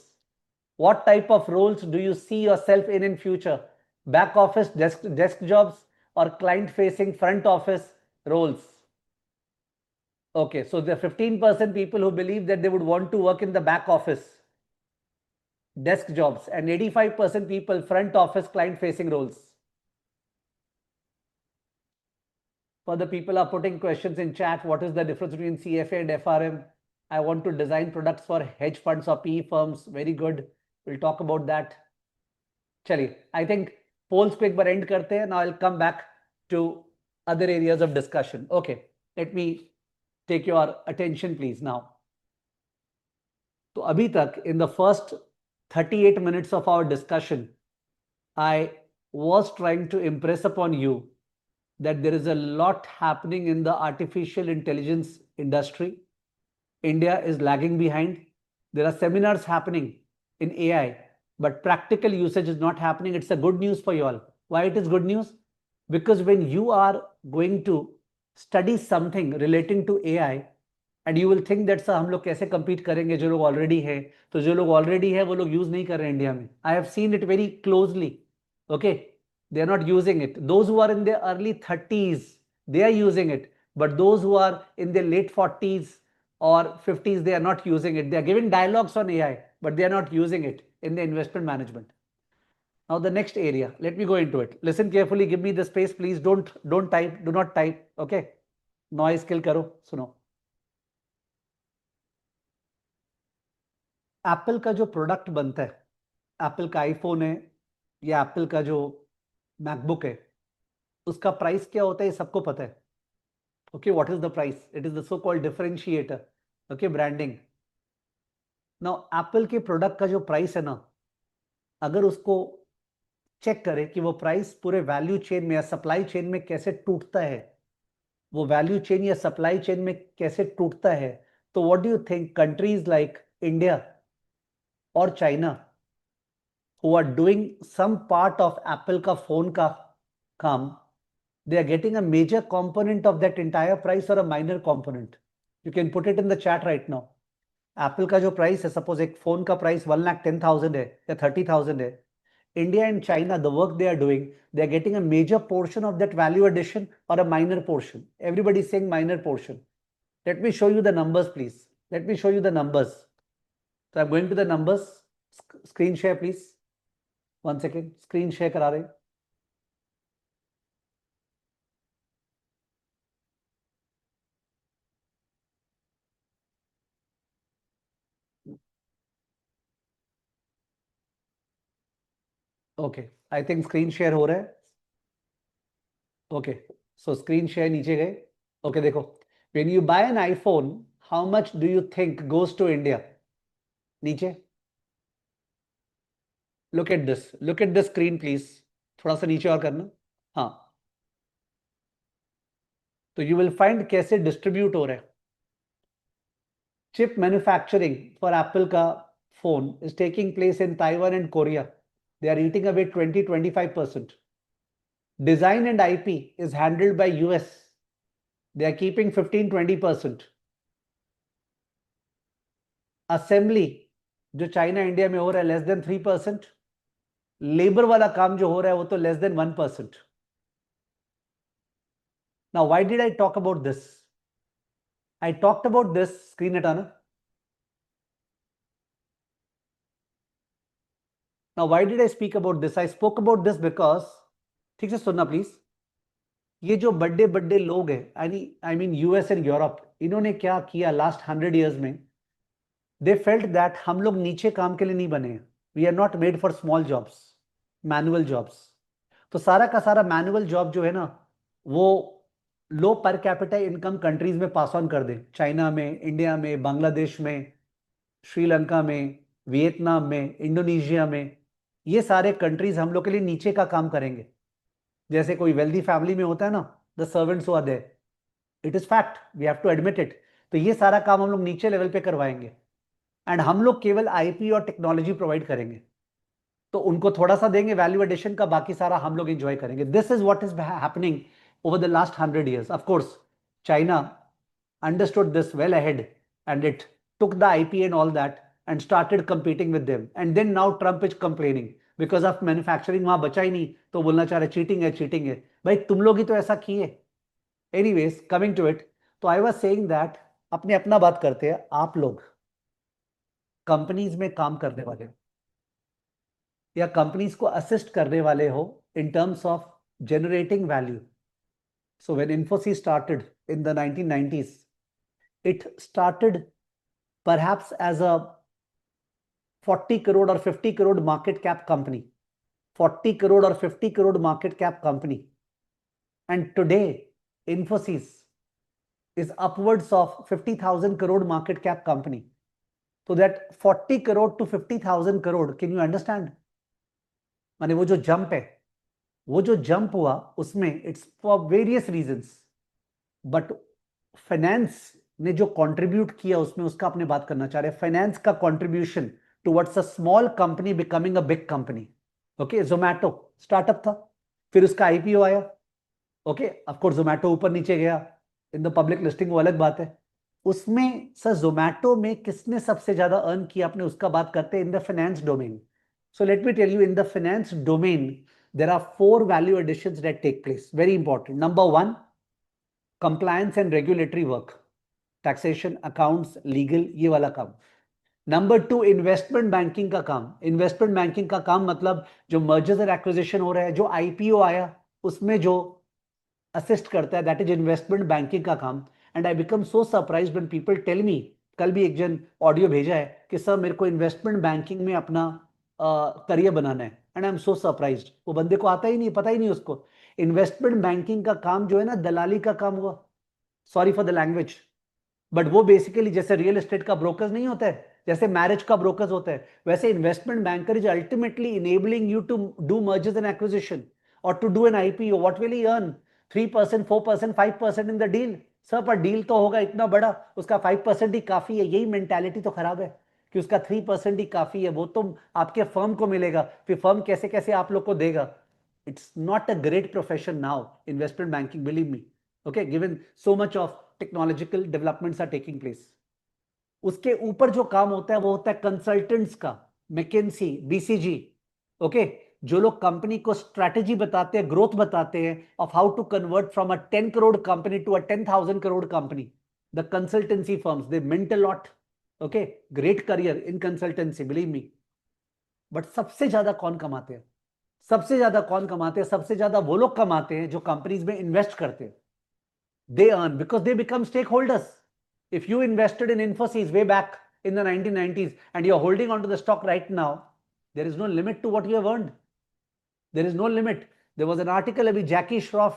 What type of roles do you see yourself in future? Back office, desk jobs, or client facing front office roles? Okay, so there are 15% people who believe that they would want to work in the back office, desk jobs, and 85% people front office, client facing roles. For the people are putting questions in chat, what is the difference between CFA and FRM? I want to design products for hedge funds or PE firms. Very good. We'll talk about that. Chaliye, I think polls को एक बार end करते हैं. Now I'll come back to other areas of discussion. Okay, let me take your attention please now. तो अभी तक in the first 38 minutes of our discussion, I was trying to impress upon you that there is a lot happening in the artificial intelligence industry. India is lagging behind. There are seminars happening in AI, but practical usage is not happening. It's a good news for you all. Why it is good news? Because when you are going to study something relating to AI, and you will think that हम लोग कैसे compete करेंगे जो लोग already है, तो जो लोग already है वो लोग use नहीं कर रहे हैं इंडिया में. I have seen it very closely. Okay, they are not using it. Those who are in their early 30s, they are using it, but those who are in their late 40s or 50s, they are not using it. They are giving dialogues on AI, but they are not using it in the investment management. Now the next area, let me go into it. Listen carefully, give me the space please. Don't type, do not type. Okay, noise kill करो, सुनो. Apple का जो product बनता है, Apple का iPhone है या Apple का जो मैकबुक है, उसका प्राइस क्या होता है ये सबको पता है. Okay, what is the price? It is the so called differentiator. Okay, branding. Now Apple के प्रोडक्ट का जो प्राइस है ना, अगर उसको चेक करें कि वो प्राइस पूरे वैल्यू चेन में या सप्लाई चेन में कैसे टूटता है, वो वैल्यू चेन या सप्लाई चेन में कैसे टूटता है, तो what do you think countries like India और China who are doing some part of Apple का फोन का काम, they are getting a major component of that entire price or a minor component. You can put it in the chat right now. Apple का जो price है, suppose एक phone का price 1,10,000 है या 30,000 है. India and China, the work they are doing, they are getting a major portion of that value addition or a minor portion. Everybody is saying minor portion. Let me show you the numbers, please. Let me show you the numbers. So I'm going to the numbers. Screen share, please. One second. Screen share करा रहे. Okay, I think screen share हो रहा है. Okay, सो screen share नीचे गए. Okay, देखो, when you buy an iPhone, how much do you think goes to India? नीचे, look at this screen please. थोड़ा सा नीचे और करना. हाँ, तो यू विल फाइंड कैसे डिस्ट्रीब्यूट हो रहे हैं. चिप मैन्युफैक्चरिंग फॉर एप्पल का phone is taking place in Taiwan and Korea. They are eating away 20-25%. Design and IP is handled by US. They are keeping 15-20%. Assembly जो China India में हो रहा है लेस देन 3%. लेबर वाला काम जो हो रहा है वो तो less than 1%. Now, why did I talk about this? I talked about this. Screen हटाना. Now, why did I speak about this? I spoke about this because, ठीक से सुनना प्लीज, ये जो बड़े बड़े लोग हैं, I mean US and Europe, इन्होंने क्या किया लास्ट 100 years में? दे फेल्ट दैट हम लोग नीचे काम के लिए नहीं बने हैं. We are not made for small jobs, manual jobs. तो सारा का सारा मैनुअल जॉब जो है ना, वो लो पर कैपिटा इनकम कंट्रीज में पास ऑन कर दें. चाइना में, इंडिया में, बांग्लादेश में, श्रीलंका में, वियतनाम में, इंडोनेशिया में, ये सारे कंट्रीज हम लोग के लिए नीचे का काम करेंगे. जैसे कोई वेल्दी फैमिली में होता है ना, the servants who are there, it is fact, we have to admit it. तो ये सारा काम हम लोग नीचे लेवल पे करवाएंगे एंड हम लोग केवल आईपी और टेक्नोलॉजी प्रोवाइड करेंगे. तो उनको थोड़ा सा देंगे वैल्यू एडिशन का, बाकी सारा हम लोग एंजॉय करेंगे. This is what is happening over the last 100 years. Of course, China understood this well ahead and it took the IP and all that and started competing with them. And then now Trump is complaining because of manufacturing वहां बचा ही नहीं, तो बोलना चाह रहे cheating है, cheating है. भाई तुम लोग ही तो ऐसा किए. एनीवेज, कमिंग टू इट, तो आई वाज सेइंग दैट अपने अपना बात करते हैं. आप लोग कंपनीज में काम करने वाले हो या कंपनीज को असिस्ट करने वाले हो in terms of generating value. So when Infosys started in the 1990s, it started perhaps as a 40 crore or 50 crore market cap company. 40 crore or 50 crore market cap company. And today, Infosys is upwards of 50,000 crore market cap company. So that 40 crore to 50,000 crore, can you understand? माने वो जो jump है, वो जो jump हुआ उसमें it's for various reasons, but finance ने जो कंट्रीब्यूट किया उसमें उसका अपने बात करना चाह रहे हैं. फाइनेंस का contribution towards a small company becoming a big company. Okay, Zomato startup था, फिर उसका आईपीओ आया. ओके, ऑफ कोर्स जोमैटो ऊपर नीचे गया इन द पब्लिक लिस्टिंग, वो अलग बात है. उसमें सर जोमैटो में किसने सबसे ज्यादा अर्न किया अपने, उसका बात करते हैं in the finance domain. So let me tell you, in the finance domain, there are 4 value additions that take place. Very important. Number 1, compliance and regulatory work. Taxation, accounts, legal, ये वाला काम. Number 2, investment banking का काम. Investment banking का काम मतलब जो mergers and acquisition हो रहा है, जो IPO आया, उसमें जो assist करता है, that is investment banking का काम. And I become so surprised when people tell me, कल भी एक जन ऑडियो भेजा है कि सर मेरे को इन्वेस्टमेंट बैंकिंग में अपना करियर बनाना है. And I am so surprised. वो बंदे को आता ही नहीं, पता ही नहीं उसको. इन्वेस्टमेंट बैंकिंग का काम जो है ना, दलाली का काम हुआ. Sorry for the language, but वो बेसिकली जैसे रियल एस्टेट का ब्रोकर नहीं होता है, जैसे मैरिज का ब्रोकर होता है, वैसे investment banker is ultimately enabling you to do mergers and acquisition और to do an IPO. What will he earn? 3%, 4%, 5% in the deal. Sir पर डील तो होगा इतना बड़ा, उसका 5% ही काफी है. यही मेंटालिटी तो खराब है कि उसका 3% ही काफी है. वो तो आपके फर्म को मिलेगा, फिर फर्म कैसे कैसे आप लोग को देगा. It's not a great profession now, investment banking, believe me. Okay, given so much of technological developments are taking place. उसके ऊपर जो काम होता है वो होता है कंसल्टेंट्स का. McKinsey, BCG. ओके, जो लोग कंपनी को स्ट्रैटेजी बताते हैं, ग्रोथ बताते हैं of how to convert from a 10 crore company to a 10,000 crore company. The consultancy firms, they mint a lot. Okay, great career in consultancy, believe me. But सबसे ज्यादा कौन कमाते हैं? सबसे ज्यादा कौन कमाते हैं? सबसे ज्यादा वो लोग कमाते हैं जो कंपनीज में इन्वेस्ट करते हैं. They earn because they become stakeholders. If you invested in Infosys way back in the 1990s and you're holding onto the stock right now, there is no limit to what you have earned. There is no limit. There was an article about Jackie Shroff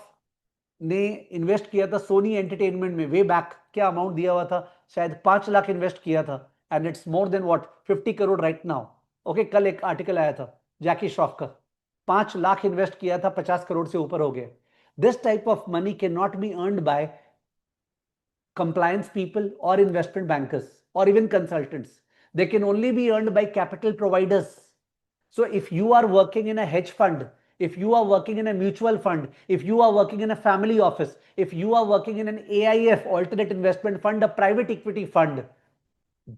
ने invest किया था Soni entertainment में way back, क्या amount दिया हुआ था, शायद 5 lakh invest किया था, and it's more than what 50 crore right now. Okay, कल एक आर्टिकल आया था जैकी श्रॉफ का, 5 लाख इन्वेस्ट किया था, 50 करोड़ से ऊपर हो गया। This type of money can not be earned bye compliance people or investment bankers or even consultants. They can only be earned by capital providers. So if you are working in a hedge fund, if you are working in a mutual fund, if you are working in a family office, if you are working in an AIF, alternate investment fund, a private equity fund,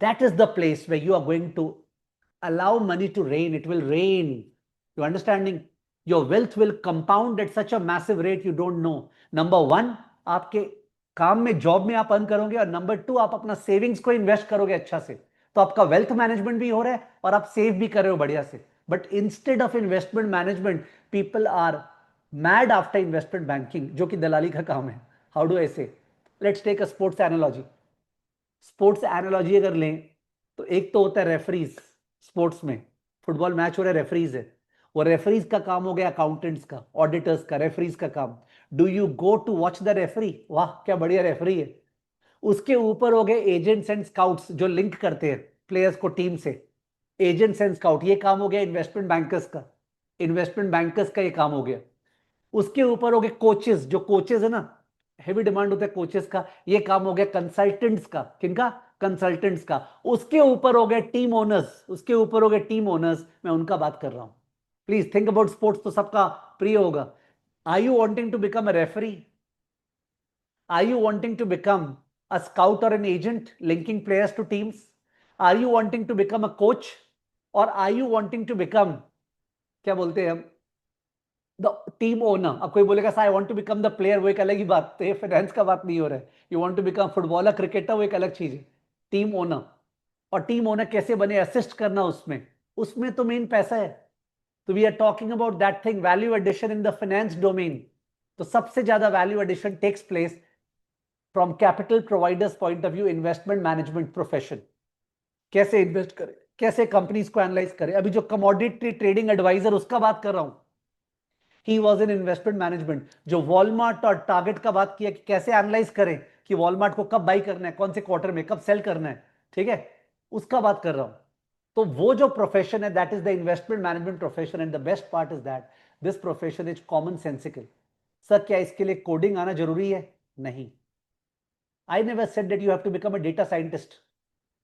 that is the place where you are going to allow money to rain. It will rain. You understanding? Your wealth will compound at such a massive rate you don't know. Number one, आपके काम में, job में आप earn करोगे, और number two, आप अपना savings को इन्वेस्ट करोगे अच्छा से, तो आपका वेल्थ मैनेजमेंट भी हो रहा है और आप सेव भी कर रहे हो बढ़िया से। But instead of investment management, people are mad after investment banking, जो कि दलाली का काम है। How do I say? Let's take a sports analogy. Sports analogy अगर लें तो एक तो होता है रेफरीज। स्पोर्ट्स में फुटबॉल मैच हो रहा है, रेफरीज है। वो रेफरीज का काम हो गया अकाउंटेंट्स का, ऑडिटर्स का, रेफरीज का काम। Do you go to watch the referee? वाह क्या बढ़िया रेफरी है। उसके ऊपर हो गए एजेंट्स एंड स्काउट्स जो लिंक करते हैं प्लेयर्स को टीम से। एजेंट्स एंड स्काउट, ये काम हो गया इन्वेस्टमेंट बैंकर्स का। इन्वेस्टमेंट बैंकर्स का ये काम हो गया। उसके ऊपर हो गए कोचेस, जो कोचेस है ना, हेवी डिमांड होता है कोचेस का, ये काम हो गया कंसल्टेंट्स का। किनका? कंसल्टेंट्स का। उसके ऊपर हो गए टीम ओनर्स, उसके ऊपर हो गए टीम ओनर्स, मैं उनका बात कर रहा हूं। प्लीज थिंक अबाउट स्पोर्ट्स, तो सबका प्रिय होगा। Are you wanting to become a referee? Are you wanting to become a scout और an agent linking players to teams? Are you wanting to become a coach? और are you wanting to become, क्या बोलते हैं हम, the team owner? अब कोई बोलेगा I want to become the player, वो एक अलग ही बात है, फाइनेंस का बात नहीं हो रहा है। You want to become footballer, cricketer, वो एक अलग चीज है। टीम ओनर, और टीम ओनर कैसे बने, असिस्ट करना उसमें, उसमें तो मेन पैसा है। तो we are talking about that thing, value addition in the finance domain. तो सबसे ज्यादा value addition takes place from capital providers point of view, investment management profession. कैसे इन्वेस्ट करें, कैसे कंपनीज को एनालाइज करें। अभी जो कमोडिटी ट्रेडिंग एडवाइजर, उसका बात कर रहा हूं, he was in investment management. जो वॉलमार्ट और टारगेट का बात किया कि कैसे एनालाइज करें कि वॉलमार्ट को कब बाई करना है, कौन से क्वार्टर में, कब सेल करना है, ठीक है, उसका बात कर रहा हूं। तो वो जो प्रोफेशन है, that is the investment management profession, and the best part is that this profession is common sensical. Sir क्या इसके लिए कोडिंग आना जरूरी है? नहीं। I never said that you have to become a data scientist.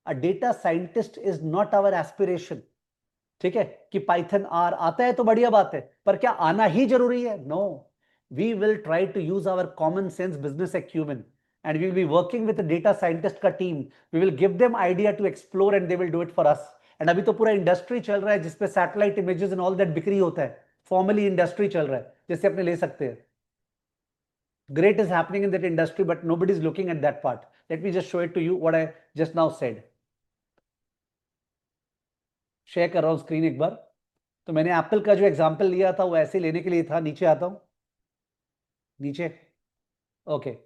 A data scientist is not our aspiration. ठीक है, कि पाइथन आर आता है तो बढ़िया बात है, पर क्या आना ही जरूरी है? No. We will try to use our common sense business acumen, and we will be working with data scientist का team. We will give them idea to explore and they will do it for us. And अभी तो पूरा industry चल रहा है जिसपे satellite images and all that बिक्री होता है। फॉर्मली इंडस्ट्री चल रहा है जिससे अपने ले सकते हैं। Great is happening in that industry, but nobody is looking at that part. Let me just show it to you what I just now said. Share कर रहा हूं स्क्रीन एक बार। तो मैंने एप्पल का जो एग्जांपल लिया था वो ऐसे लेने के लिए था। नीचे आता हूं, नीचे। Okay,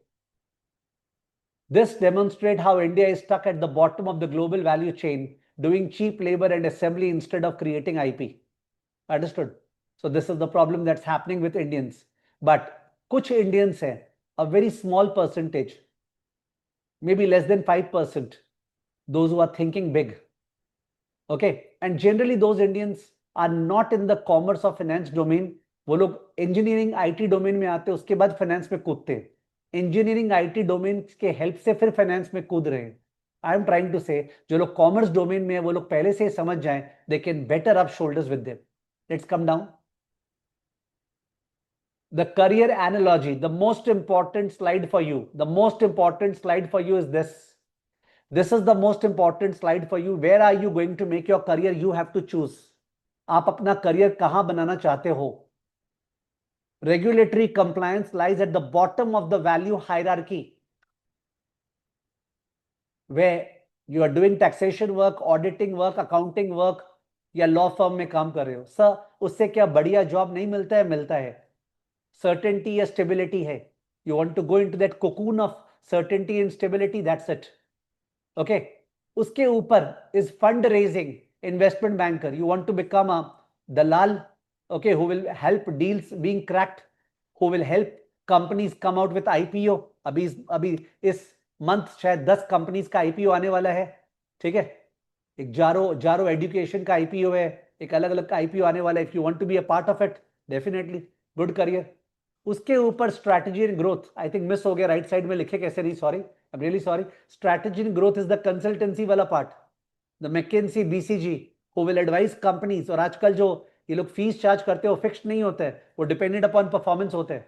this demonstrate how India is stuck at the bottom of the global value chain, doing cheap labor and assembly instead of creating IP. Understood? So this is the problem that's happening with Indians. But कुछ Indians हैं, a very small percentage, maybe less than 5%, those who are thinking big. Okay, and generally those Indians are not in the commerce or finance domain. वो लोग engineering IT domain में आते हैं, उसके बाद finance में कूदते हैं। इंजीनियरिंग आईटी डोमेन के हेल्प से फिर फाइनेंस में कूद रहे हैं। आई एम ट्राइंग टू से, जो लोग कॉमर्स डोमेन में है वो लोग पहले से समझ जाएं, they can better up shoulders with them. Let's come down. The career analogy, the most important slide for you, the most important slide for you is this. This is the most important slide for you. Where are you going to make your career? You have to choose. आप अपना career कहां बनाना चाहते हो? Regulatory compliance lies at the bottom of the value hierarchy, where you are doing taxation work, auditing work, accounting work, या law firm में काम कर रहे हो। सर उससे क्या बढ़िया जॉब नहीं मिलता है? मिलता है। सर्टेनिटी या स्टेबिलिटी है। You want to go into that cocoon of certainty and stability, that's it. Okay, उसके ऊपर is fund raising, investment banker. You want to become a दलाल, okay, who will help deals being cracked, who will help companies come out with IPO. अभी इस month शायद 10 companies का IPO आने वाला है. ठीक है, एक जारो एजुकेशन का आईपीओ है, एक अलग अलग का आईपीओ आने वाला है. If you want to be a part of it, definitely good career. उसके ऊपर strategy and growth, I think miss हो गया राइट साइड में लिखे कैसे नहीं, sorry, I am really sorry. Strategy and growth is the consultancy वाला part, the McKinsey BCG who will advise companies. और आजकल जो ये लोग फीस चार्ज करते हो फिक्स्ड नहीं होते हैं, वो डिपेंडेंट अपॉन परफॉर्मेंस होते हैं.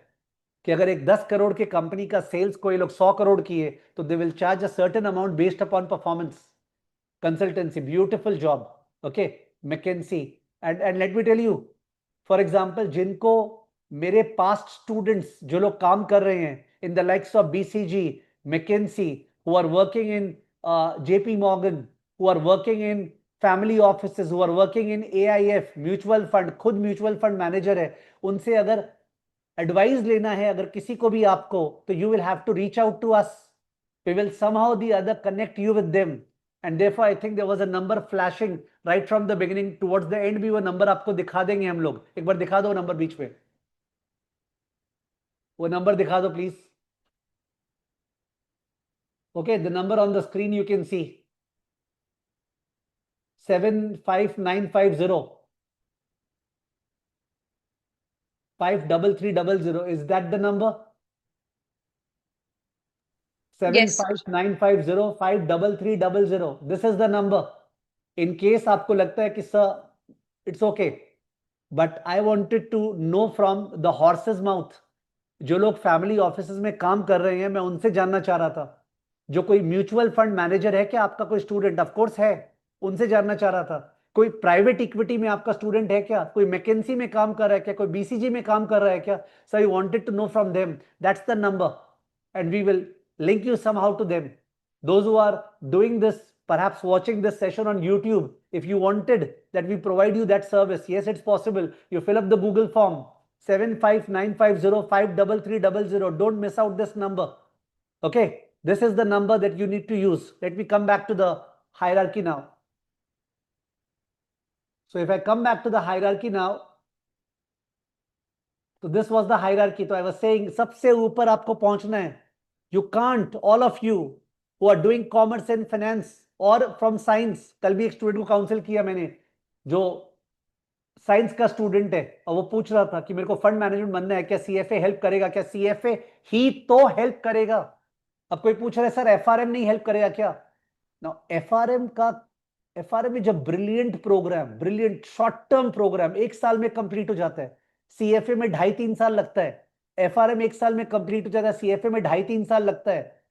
कि अगर एक 10 करोड़ की कंपनी का सेल्स को ये लोग 100 करोड़ की है, तो they will charge a certain amount based upon performance. Consultancy, beautiful job. Okay, McKinsey. And let me tell you, for example, जिनको मेरे पास्ट स्टूडेंट्स जो लोग काम कर रहे हैं in the likes of BCG, McKinsey, who are working in JP Morgan, who are working in family offices, who are working in AIF mutual fund, खुद mutual fund manager है, उनसे अगर एडवाइस लेना है अगर किसी को भी आपको, तो you will have to reach out to us. We will somehow the other connect you with them. And therefore I think there was a number flashing right from the beginning towards the end. भी वो number आपको दिखा देंगे हम लोग. एक बार दिखा दो नंबर बीच में, वो नंबर दिखा दो please. Okay, the number on the screen you can see 75950 53300. Is that the number? Yes. 75950 53300. This is the number. In case आपको लगता है कि sir it's okay, but I wanted to know from the horse's mouth, जो लोग family offices में काम कर रहे हैं, मैं उनसे जानना चाह रहा था. जो कोई म्यूचुअल फंड मैनेजर है क्या आपका कोई स्टूडेंट? ऑफ कोर्स है, उनसे जानना चाह रहा था. कोई प्राइवेट इक्विटी में आपका स्टूडेंट है क्या? कोई मैकेंसी में काम कर रहा है क्या? कोई बीसीजी में काम कर रहा है क्या? So you wanted to know from them. That's the number, and we will link you somehow to them. Those who are doing this, perhaps watching this session on YouTube, if you wanted that we provide you that service, yes, it's possible. You fill up the Google form 75950 Don't miss out this number. Okay, this is the number that you need to use. Let me come back to the hierarchy now. So if I come back to the hierarchy now, so this was the hierarchy. So I was saying सबसे ऊपर आपको पहुंचना है. You can't, all of you who are doing commerce and finance or from science. कल भी एक student को council किया मैंने जो साइंस का स्टूडेंट है, और वो पूछ रहा था कि मेरे को फंड मैनेजमेंट बनना है, क्या सीएफए हेल्प करेगा? क्या सीएफए ही तो हेल्प करेगा? अब कोई पूछ रहा है सर एफआरएम नहीं हेल्प करेगा क्या? ना, FRM is a brilliant program, brilliant short term program, एक साल में कंप्लीट हो जाता है. सीएफए में 2.5-3 साल लगता है. एफआरएम एक साल में कंप्लीट हो जाता है, सीएफए में 2.5-3 साल लगता है.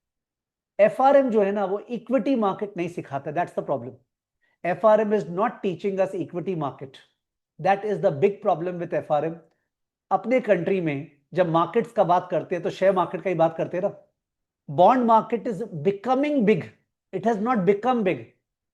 एफआरएम जो है ना, वो इक्विटी मार्केट नहीं सिखाता. That's the problem. FRM is not teaching us equity market. That is the big problem with FRM. अपने कंट्री में जब मार्केट्स का बात करते हैं तो शेयर मार्केट का ही बात करते हैं ना. Bond market is becoming big, it has not become big.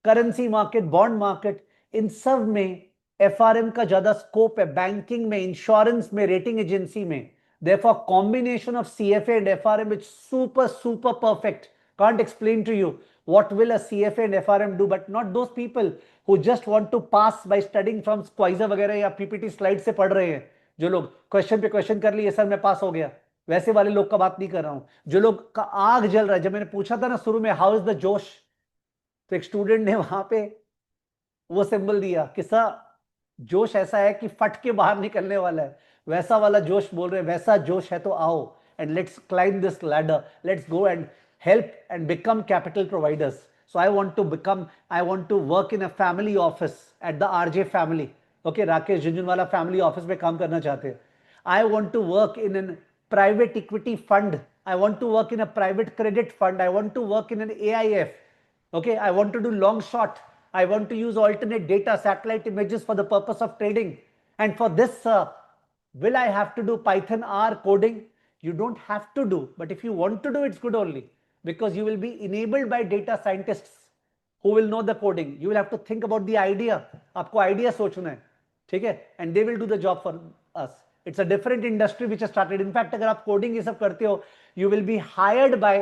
Currency market, bond market, इन सब में एफआरएम का ज्यादा स्कोप है. बैंकिंग में, इंश्योरेंस में, रेटिंग एजेंसी में. Therefore, combination of CFA and FRM is super perfect. Can't explain to you what will a CFA and FRM do, but not those people who just want to pass by studying from Quasar वगैरह या PPT slide से पढ़ रहे हैं. जो लोग question पे question कर लिए, सर मैं पास हो गया, वैसे वाले लोग का बात नहीं कर रहा हूं. जो लोग का आग जल रहा है. जब मैंने पूछा था ना शुरू में हाउ इज द जोश, तो एक स्टूडेंट ने वहां पे वो सिंबल दिया कि सर जोश ऐसा है कि फट के बाहर निकलने वाला है. वैसा वाला जोश बोल रहे हैं. वैसा जोश है तो आओ and let's climb this ladder. Let's go and help and become capital providers. So I want to work in a family office at the RJ family. Okay, Rakesh Junjunwala family office में काम करना चाहते हैं. I want to work in a private equity fund. I want to work in a private credit fund. I want to work in an AIF. Okay, I want to do long short. I want to use alternate data, satellite images for the purpose of trading. And for this, will I have to do Python R coding? You don't have to do, but if you want to do, it's good only, because you will be enabled by data scientists who will know the coding. You will have to think about the idea. आपको idea सोचना है, ठीक है? And they will do the job for us. It's a different industry which has started. In fact, अगर आप coding ये सब करते हो, you will be hired by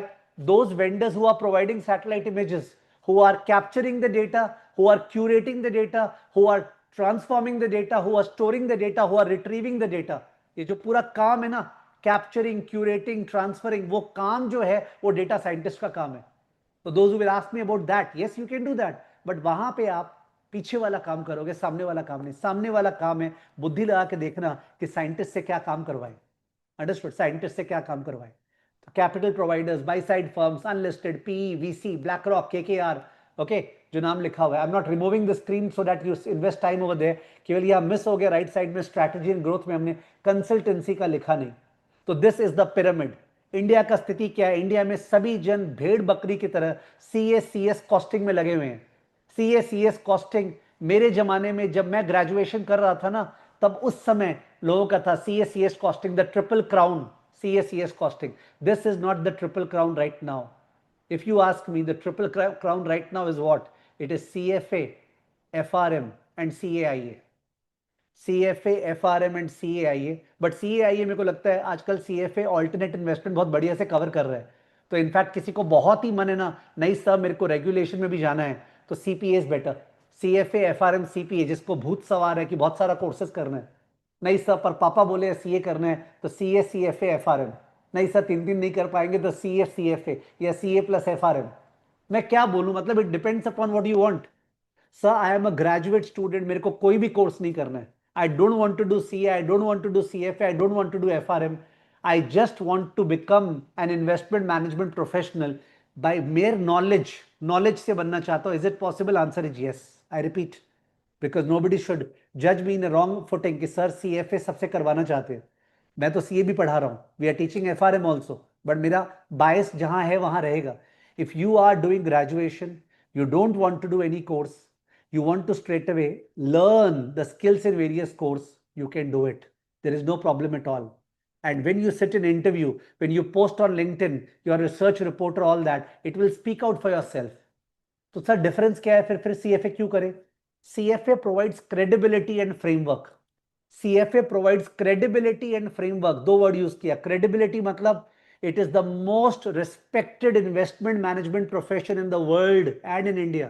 those vendors who are providing satellite images, who are capturing the data, who are curating the data, who are transforming the data, who are storing the data, who are retrieving the data. ये जो पूरा काम है ना, capturing, curating, transferring, वो काम जो है वो डेटा साइंटिस्ट का काम है. तो those who will ask me about that, yes you can do that, but वहां पे आप पीछे वाला काम करोगे, सामने वाला काम नहीं. सामने वाला काम है बुद्धि लगा के देखना कि साइंटिस्ट से क्या काम करवाए. अंडरस्टूड? साइंटिस्ट से क्या काम करवाए. तो capital providers, buy side firms, unlisted, PE, VC, BlackRock, KKR, okay, जो नाम लिखा हुआ है. I am not removing the screen so that you invest time over there. केवल यहां मिस हो गया राइट साइड में स्ट्रैटेजी एंड ग्रोथ में हमने कंसल्टेंसी का लिखा नहीं. तो this is the pyramid. India का स्थिति क्या है? इंडिया में सभी जन भेड़ बकरी की तरह सीएस कॉस्टिंग में लगे हुए हैं. सीएस कॉस्टिंग मेरे जमाने में जब मैं ग्रेजुएशन कर रहा था ना, तब उस समय लोगों का था CS costing, the triple crown. CS costing, this is not the triple crown right now. If you ask me, the triple crown right now is what? It is CFA, FRM and CAIA. CFA, FRM and CAIA. But CAIA मेरे को लगता है आजकल CFA alternate investment बहुत बढ़िया से cover कर रहा है. तो इनफैक्ट किसी को बहुत ही मन है ना, नहीं सर मेरे को रेगुलेशन में भी जाना है, तो CPA is better. CFA, FRM, CPA, जिसको भूत सवार है कि बहुत सारा कोर्सेज करना है, नहीं सर पर पापा बोले CA करना है, तो CA, CFA, FRM. नहीं सर 3 नहीं कर पाएंगे तो CF, CFA या CA प्लस FRM. मैं क्या बोलूं, मतलब it depends upon what you want. Sir I am a graduate student, मेरे को कोई भी कोर्स नहीं करना है. I don't want to do CA, I don't want to do CFA, I don't want to do FRM. I just want to become an investment management professional by mere knowledge से बनना चाहता हूं. Is it possible? Answer is yes. I repeat, because nobody should judge me in a wrong footing कि sir CFA सबसे करवाना चाहते हैं. मैं तो CA भी पढ़ा रहा हूं, we are teaching FRM also, but मेरा बायस जहां है वहां रहेगा. If you are doing graduation, you don't want to do any course, you want to straight away learn the skills in various course, you can do it. There is no problem at all. And when you sit in interview, when you post on LinkedIn, you're a research reporter, all that, it will speak out for yourself. तो sir difference क्या है? फिर CFA क्यों करें? CFA provides credibility and framework. CFA provides credibility and framework. दो word use किया. credibility मतलब it is the most respected investment management profession in the world and in India.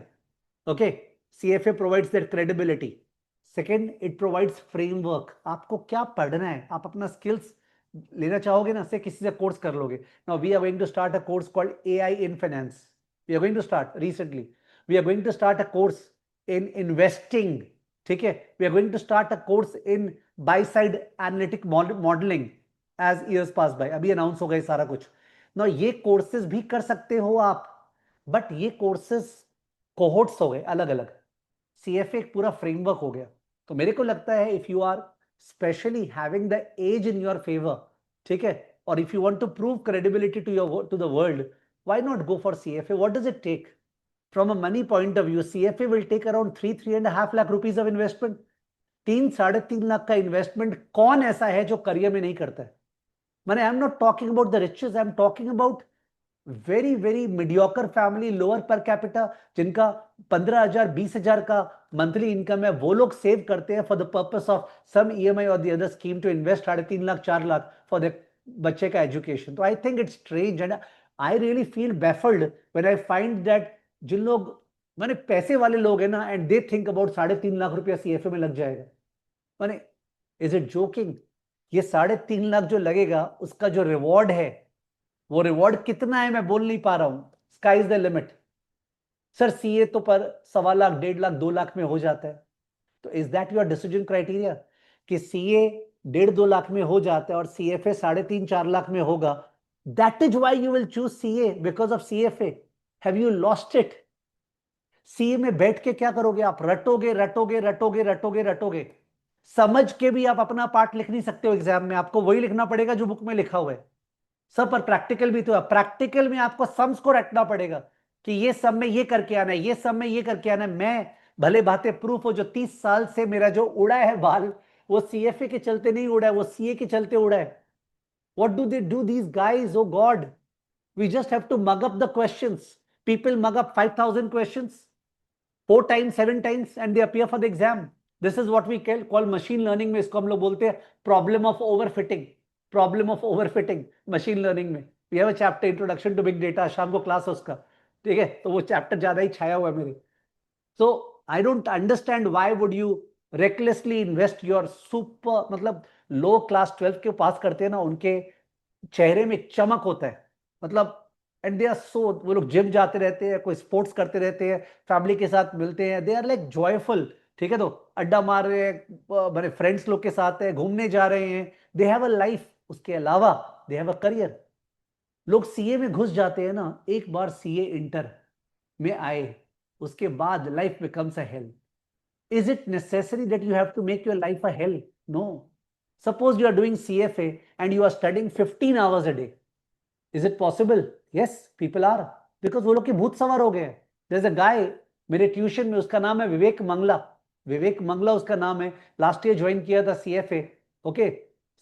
Okay, CFA provides that credibility. Second, it provides framework. आपको क्या पढ़ना है, आप अपना skills लेना चाहोगे ना, से किसी से कोर्स कर लोगे. Now we are going to start a course called AI in finance. We are going to start recently. We are going to start a course in investing. ठीक है, we are going to start a course in buy side analytic modeling as years pass by. अभी announce हो गए सारा कुछ. Now ये courses भी कर सकते हो आप, बट ये कोर्सेज कोहोर्ट्स हो गए अलग अलग. CFA एक पूरा फ्रेमवर्क हो गया. तो मेरे को लगता है if you are specially having the edge in your favour, ठीक है, और if you want to prove credibility to the world, why not go for CFA? What does it take? From a money point of view, CFA will take around 3.5 lakh rupees of investment. 3-3.5 lakh का investment कौन ऐसा है जो career में नहीं करता है? मैंने I am not talking about the riches, I am talking about very very mediocre family, lower per capita, जिनका 15,000 20,000 का मंथली इनकम है, वो लोग सेव करते हैं for the purpose of some EMI और the other scheme to invest 3.5 lakh 4 lakh for the बच्चे का एजुकेशन. तो I think it's strange and I really feel baffled when I find that जिन लोग माने पैसे वाले लोग हैं ना, and they think about 3.5 lakh रुपया CFA में लग जाएगा. माने इज इट जोकिंग? ये 3.5 लाख जो लगेगा उसका जो रिवॉर्ड है, वो रिवॉर्ड कितना है मैं बोल नहीं पा रहा हूं. Sky is the limit. Sir CA तो पर 1.25 लाख 1.5 लाख 2 लाख में हो जाता है. तो is that your decision criteria कि CA 1.5-2 लाख में हो जाता है और CFA 3.5-4 लाख में होगा? That is why you will choose CA because of CFA. Have you lost it? CA में बैठ के क्या करोगे आप? रटोगे रटोगे रटोगे रटोगे रटोगे. समझ के भी आप अपना पार्ट लिख नहीं सकते हो एग्जाम में. आपको वही लिखना पड़ेगा जो बुक में लिखा हुआ है. सब पर प्रैक्टिकल भी तो है. प्रैक्टिकल में आपको सम्स को रटना पड़ेगा कि ये सब में ये करके आना है, ये सब में ये करके आना है. मैं भले बातें प्रूफ हो, जो 30 साल से मेरा जो उड़ा है बाल, वो CFA के चलते नहीं उड़ा है, वो CA के चलते उड़ा है. What do they do, these guys? Oh God, we just have to mug up the questions. People mug up 5,000 questions 4 times 7 times and they appear for the exam. This is what we call machine learning में इसको हम लोग बोलते हैं problem of overfitting. Problem of overfitting machine learning में. We have a chapter introduction to big data. शाम को class है उसका, ठीक है, तो वो चैप्टर ज्यादा ही छाया हुआ है मेरे. So I don't understand why would you recklessly invest your super, मतलब लो क्लास 12 के पास करते हैं ना, उनके चेहरे में चमक होता है, मतलब एंड दे आर सो, वो लोग जिम जाते रहते हैं, कोई स्पोर्ट्स करते रहते हैं, फैमिली के साथ मिलते हैं, दे आर लाइक जॉयफुल। ठीक है, तो अड्डा मार रहे हैं, मेरे फ्रेंड्स लोग के साथ है, घूमने जा रहे हैं, दे हैव अ लाइफ। उसके अलावा दे हैव अ करियर। लोग सीए में घुस जाते हैं ना, एक बार सीए इंटर में आए, उसके बाद life becomes a hello. Is it necessary that you have to make your life a hell? No. Suppose you are doing CFA and you are studying 15 hours a day. Is it possible? Yes, people are. Because वो लोग के भूत सवार हो गए हैं। There's a guy मेरे tuition में, उसका नाम है विवेक मंगला। विवेक मंगला उसका नाम है। लास्ट ईयर ज्वाइन किया था CFA। ओके,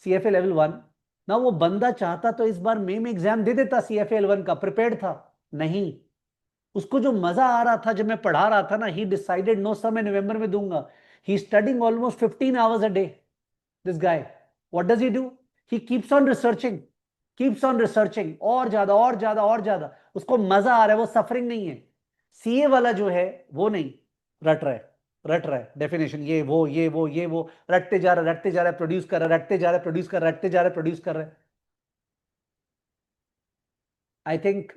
CFA लेवल 1 ना। वो बंदा चाहता तो इस बार मई में एग्जाम दे देता CFA L1 का, प्रिपेयर्ड था। नहीं, उसको जो मजा आ रहा था जब मैं पढ़ा रहा था ना, ही डिसाइडेड नो सर मैं नवंबर में दूंगा। He studying almost 15 hours a day. This guy, what does he do? He keeps on researching, keeps on researching, और ज्यादा और ज्यादा और ज्यादा। उसको मजा आ रहा है, वो सफरिंग नहीं है। सीए वाला जो है वो नहीं, रट रहा है, रट रहा है डेफिनेशन, ये वो ये वो ये वो, रटते जा रहा है, रटते जा रहा है, प्रोड्यूस कर रहा है, रटते जा रहा है, प्रोड्यूस कर रहा है, रटते जा रहा है, प्रोड्यूस कर रहा है। आई थिंक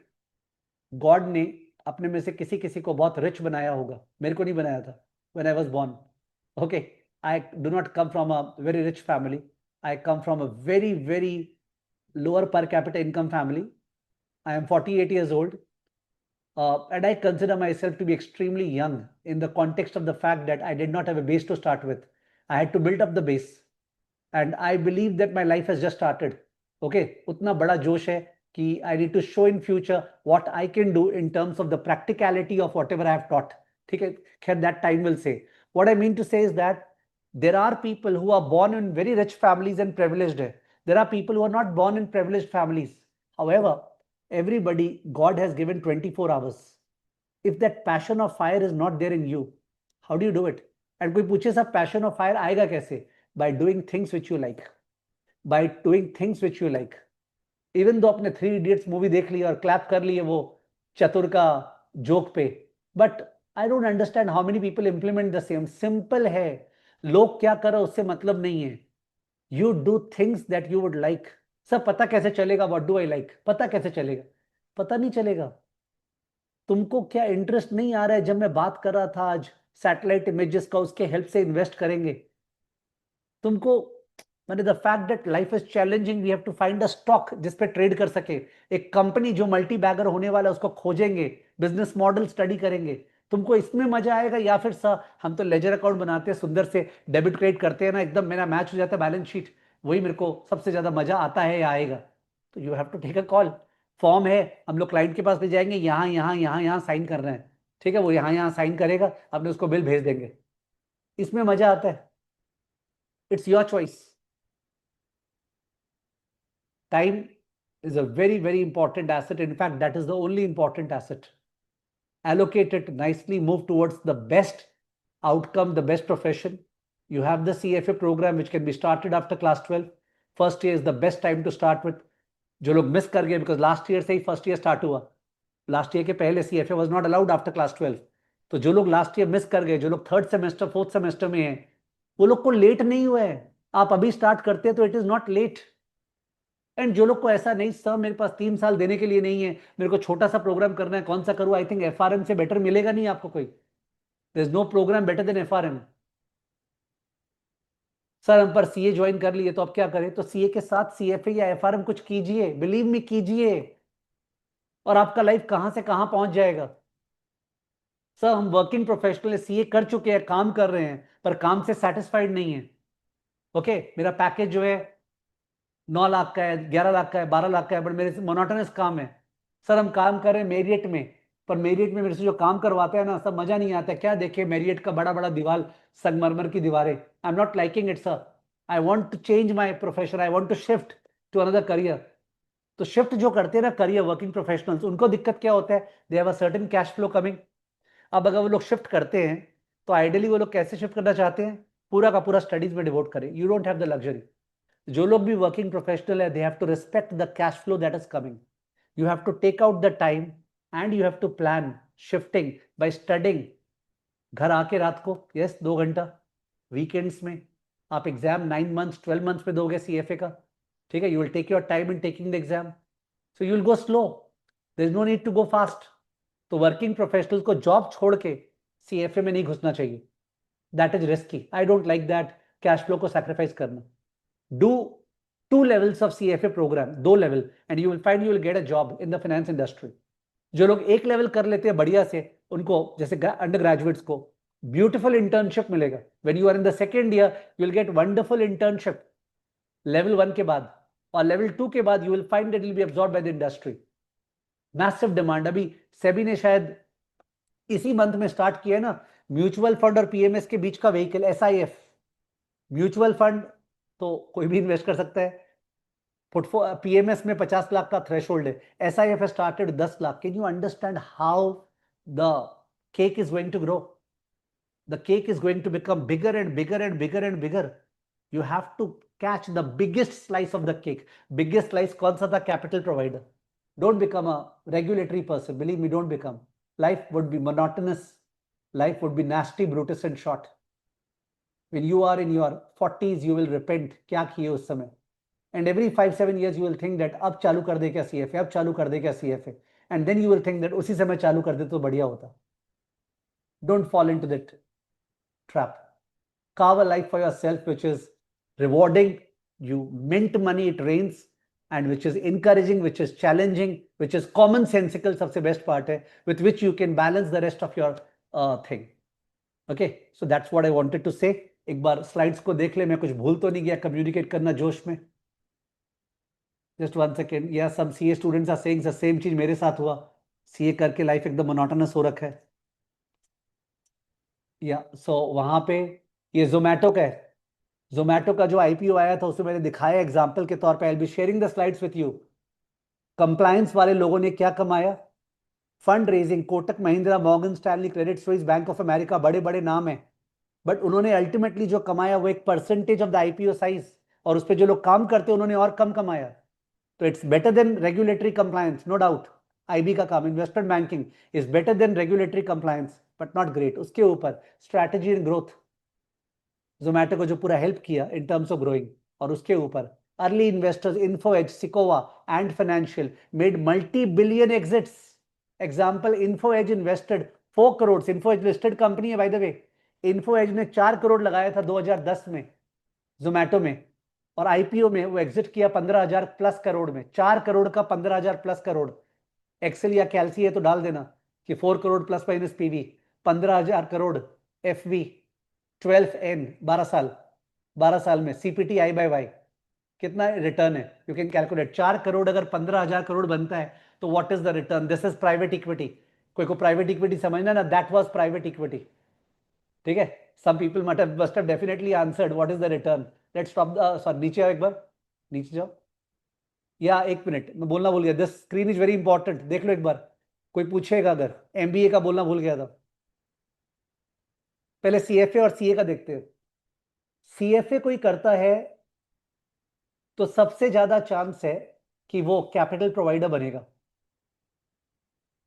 गॉड ने अपने में से किसी किसी को बहुत रिच बनाया होगा, मेरे को नहीं बनाया था when I was born. Okay, I do not come from a very rich family. I come from a very very lower per capita income family. I am 48 years old, and I consider myself to be extremely young in the context of the fact that I did not have a base to start with. I had to build up the base, and I believe that my life has just started. Okay, उतना बड़ा जोश है कि I need to show in future what I can do in terms of the practicality of whatever I have taught. ठीक है, खैर that time will say. What I mean to say is that there are people who are born in very rich families and privileged. There are people who are not born in privileged families. However, everybody, God has given 24 hours. If that passion of fire is not there in you, how do you do it? And कोई पूछे सब passion of fire आएगा कैसे? By doing things which you like. By doing things which you like. Even though अपने 3 Idiots movie देख ली और clap कर लिए वो चतुर का जोक पे, but I don't understand how many people implement the same. Simple है, लोग क्या कर रहे उससे मतलब नहीं है। You do things that you would like. सब पता कैसे चलेगा व्हाट डू आई लाइक? पता कैसे चलेगा? पता नहीं चलेगा। तुमको क्या इंटरेस्ट नहीं आ रहा है? जब मैं बात कर रहा था आज सैटेलाइट इमेजेस का, उसके हेल्प से इन्वेस्ट करेंगे तुमको, मैंने the fact that life is challenging, we have to find a stock जिस पे ट्रेड कर सके, एक कंपनी जो मल्टी बैगर होने वाला है उसको खोजेंगे, बिजनेस मॉडल स्टडी करेंगे। तुमको इसमें मजा आएगा या फिर सर हम तो लेजर अकाउंट बनाते हैं, सुंदर से डेबिट क्रेडिट करते हैं ना, एकदम मेरा मैच हो जाता है बैलेंस शीट, वही मेरे को सबसे ज्यादा मजा आता है या आएगा? तो you have to take a call. Form है, हम लोग क्लाइंट के पास ले जाएंगे, यहाँ यहाँ यहाँ यहाँ साइन कर रहे हैं, ठीक है, वो यहाँ यहाँ साइन करेगा, अपने उसको बिल भेज देंगे। इसमें मजा आता है। It's your choice. Time is a very, very important asset. In fact, that is the only important asset. Allocate it nicely, move towards the best outcome, the best profession. You have the CFA program, which can be started after class 12. First year is the best time to start with. जो लोग miss कर गए, because last year से ही first year start हुआ, last year के पहले CFA was not allowed after class 12। तो जो लोग लास्ट ईयर मिस कर गए, जो लोग थर्ड सेमेस्टर फोर्थ सेमेस्टर में हैं, वो लोग को लेट नहीं हुआ है। आप अभी स्टार्ट करते हैं तो it is not let. And जो लोग को ऐसा नहीं सर मेरे पास 3 साल देने के लिए नहीं है, मेरे को छोटा सा प्रोग्राम करना है, कौन सा करूं? आई थिंक FRM से बेटर मिलेगा नहीं आपको कोई। There is no program better than FRM। Sir हम पर सीए ज्वाइन कर लिए तो अब क्या करें? तो सीए के साथ CFA या FRM कुछ कीजिए, बिलीव मी कीजिए, और आपका लाइफ कहां से कहां पहुंच जाएगा। सर हम वर्किंग प्रोफेशनल CA कर चुके हैं, काम कर रहे हैं, पर काम से सेटिस्फाइड नहीं है। ओके, मेरा पैकेज जो है 9 लाख का है, 11 लाख का है, 12 लाख का है, बट मेरे से मोनोटोनस काम है। सर हम काम कर रहे हैं मेरियट में, पर मेरियट में मेरे से जो काम करवाते हैं ना, सब मजा नहीं आता। क्या देखे मेरियट का बड़ा बड़ा दीवार, संगमरमर की दीवारें। I am not liking it sir. I want to change my profession, I want to shift to another career. तो शिफ्ट जो करते हैं ना करियर, वर्किंग प्रोफेशनल्स, उनको दिक्कत क्या होता है? They have a certain cash flow coming. अब अगर वो लोग शिफ्ट करते हैं तो आइडियली वो लोग कैसे शिफ्ट करना चाहते हैं? पूरा का पूरा स्टडीज में डिवोट करें। You don't have the luxury. जो लोग भी वर्किंग प्रोफेशनल है, they have to respect the cash flow that is coming. You have to take out the time and you have to plan shifting by studying. घर आके रात को yes 2 घंटा, weekends में आप एग्जाम 9 months 12 months में दोगे CFA का, ठीक है, you will take your time in taking the exam, so you will go slow, there is no need to go fast. तो वर्किंग प्रोफेशनल्स को जॉब छोड़ के सीएफए में नहीं घुसना चाहिए, that is risky, I don't like that cash flow को sacrifice करना। Do 2 levels of CFA program, 2 level, and you will find you will get a job in the finance industry. जो लोग 1 level कर लेते हैं बढ़िया से, उनको जैसे अंडर ग्रेजुएट्स को ब्यूटीफुल इंटर्नशिप मिलेगा। When you are in the second year you will get wonderful internship level 1 के बाद, और लेवल 2 के बाद you will find that will be absorb by the industry. Massive demand. अभी सेबी ने शायद इसी मंथ में स्टार्ट किया है ना, म्यूचुअल फंड और पीएमएस के बीच का व्हीकल SIF। म्यूचुअल फंड तो कोई भी इन्वेस्ट कर सकता है, पीएमएस में 50 लाख का थ्रेशोल्ड है, SIF has started 10 lakh. Can you understand how the cake is going to grow? The cake is going to become bigger and bigger and bigger and bigger. You have to catch the biggest slice of the cake. Biggest slice कौन सा था? Capital provider. Don't become a regulatory person, believe me, don't become. Life would be monotonous, life would be nasty, brutus and short. When you are in your 40s you will repent क्या किए उस समय, and every 5-7 years you will think that अब चालू कर दे क्या CFA, अब चालू कर दे क्या CFA, and then you will think that उसी समय चालू कर दे तो बढ़िया होता। Don't fall into that trap. Carve a life for yourself which is rewarding, you mint money, it rains, and which is encouraging, which is challenging, which is commonsensical, सबसे best part है, with which you can balance the rest of your thing. Okay, so that's what I wanted to say. एक बार slides को देख ले, मैं कुछ भूल तो नहीं गया कम्युनिकेट करना जोश में? Just 1 second. या सब CA students are saying the same चीज मेरे साथ हुआ, सीए करके लाइफ एकदम मोनोटोनस हो रखा है। या सो वहां पे ये जोमैटो का है, जोमैटो का जो आईपीओ आया था उसमें मैंने दिखाया एग्जांपल के तौर पे। I will be sharing the slides with you. Compliance वाले लोगों ने क्या कमाया? Fund raising, Kotak Mahindra, Morgan Stanley, Credit Suisse, bank of America, बड़े बड़े नाम है, बट उन्होंने अल्टीमेटली जो कमाया वो एक percentage of the IPO size, और उस पर जो लोग काम करते हैं उन्होंने और कम कमाया। तो it's better than regulatory compliance, no doubt. IB का काम, investment banking is better than regulatory compliance, but not great. उसके ऊपर स्ट्रैटेजी एंड ग्रोथ, जोमैटो को जो पूरा हेल्प किया इन टर्म्स ऑफ ग्रोइंग, और उसके ऊपर early investors, Info Edge, Sikoa and financial made multi-billion exits. Example, Info Edge invested 4 crore, Info Edge listed company है बाय द वे, इन्फोएज ने 4 करोड़ लगाया था 2010 में जोमैटो में, और आईपीओ में वो एग्जिट किया 15,000 प्लस करोड़ में। 4 करोड़ का 15,000 प्लस करोड़। एक्सेल या कैलसी है तो डाल देना कि 4 crore plus minus PV, 15,000 crore FV, 12N, 12 साल में सीपीटी आई बाय वाई कितना रिटर्न है? You can calculate. 4 करोड़ अगर 15,000 करोड़ बनता है तो what is the return? This is private equity. कोई को प्राइवेट इक्विटी समझना ना, दैट वाज प्राइवेट इक्विटी। ठीक है, some people must have definitely answered what is the return. Let's stop the sorry, नीचे आओ एक बार, नीचे जाओ। या एक मिनट, मैं बोलना भूल गया, this screen is very important, देख लो एक बार, कोई पूछेगा अगर, एमबीए का बोलना भूल गया था। पहले सीएफए और सीए का देखते हैं। सीएफए कोई करता है तो सबसे ज्यादा चांस है कि वो कैपिटल प्रोवाइडर बनेगा,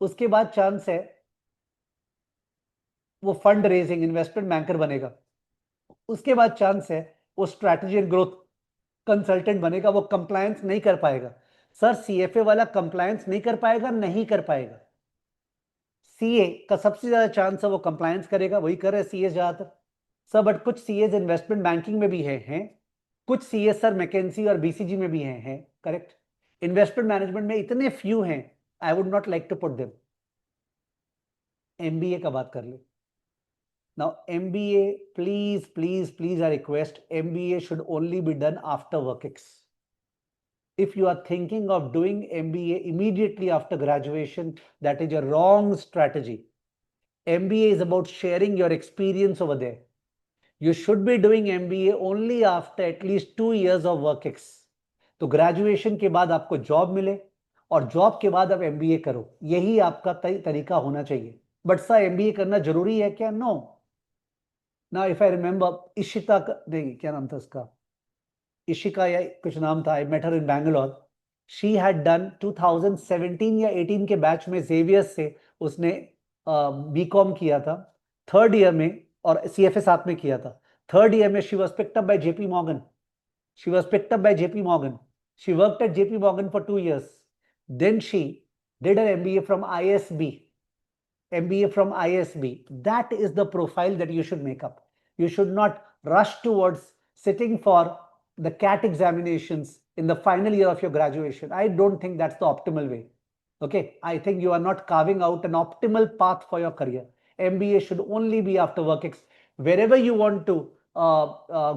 उसके बाद चांस है वो फंड रेजिंग इन्वेस्टमेंट बैंकर बनेगा, उसके बाद चांस है वो स्ट्रैटेजी एंड ग्रोथ कंसल्टेंट बनेगा। वो कंप्लायंस नहीं कर पाएगा। सर सीएफए वाला कंप्लायंस नहीं कर पाएगा? नहीं कर पाएगा। सीए का सबसे ज्यादा चांस है वो कंप्लायंस करेगा, वही कर रहे हैं सीए ज्यादातर। सर बट कुछ सीए इन्वेस्टमेंट बैंकिंग में भी हैं, कुछ सीए सर मैकेंसी और बीसीजी में भी हैं, करेक्ट। इन्वेस्टमेंट मैनेजमेंट में इतने फ्यू हैं, I would not like to put them. MBA का बात कर ले। Now MBA, please, I request, MBA should only be done after WorkX. If you are thinking of doing MBA immediately after graduation, that is a wrong strategy. MBA is about sharing your experience over there. You should be doing MBA only after at least 2 years of WorkX. तो graduation के बाद आपको job मिले और job के बाद आप MBA करो, यही आपका तरीका होना चाहिए। बट सर MBA करना जरूरी है क्या? No. Now, if I remember, Ishita नहीं, क्या नाम था उसका, इशिका या कुछ नाम था, I met her in Bangalore. She had done 2017 या 18 के बैच में जेवियर से उसने बीकॉम किया था 3rd ईयर में, और सीएफए साथ में किया था 3rd ईयर में। She was picked up by JP Morgan, she was picked up by JP Morgan. She worked at JP Morgan for 2 years. Then she did her MBA from ISB. MBA from ISB. That is the profile that you should make up. You should not rush towards sitting for the CAT examinations in the final year of your graduation. I don't think that's the optimal way. Okay, I think you are not carving out an optimal path for your career. MBA should only be after work. Wherever you want to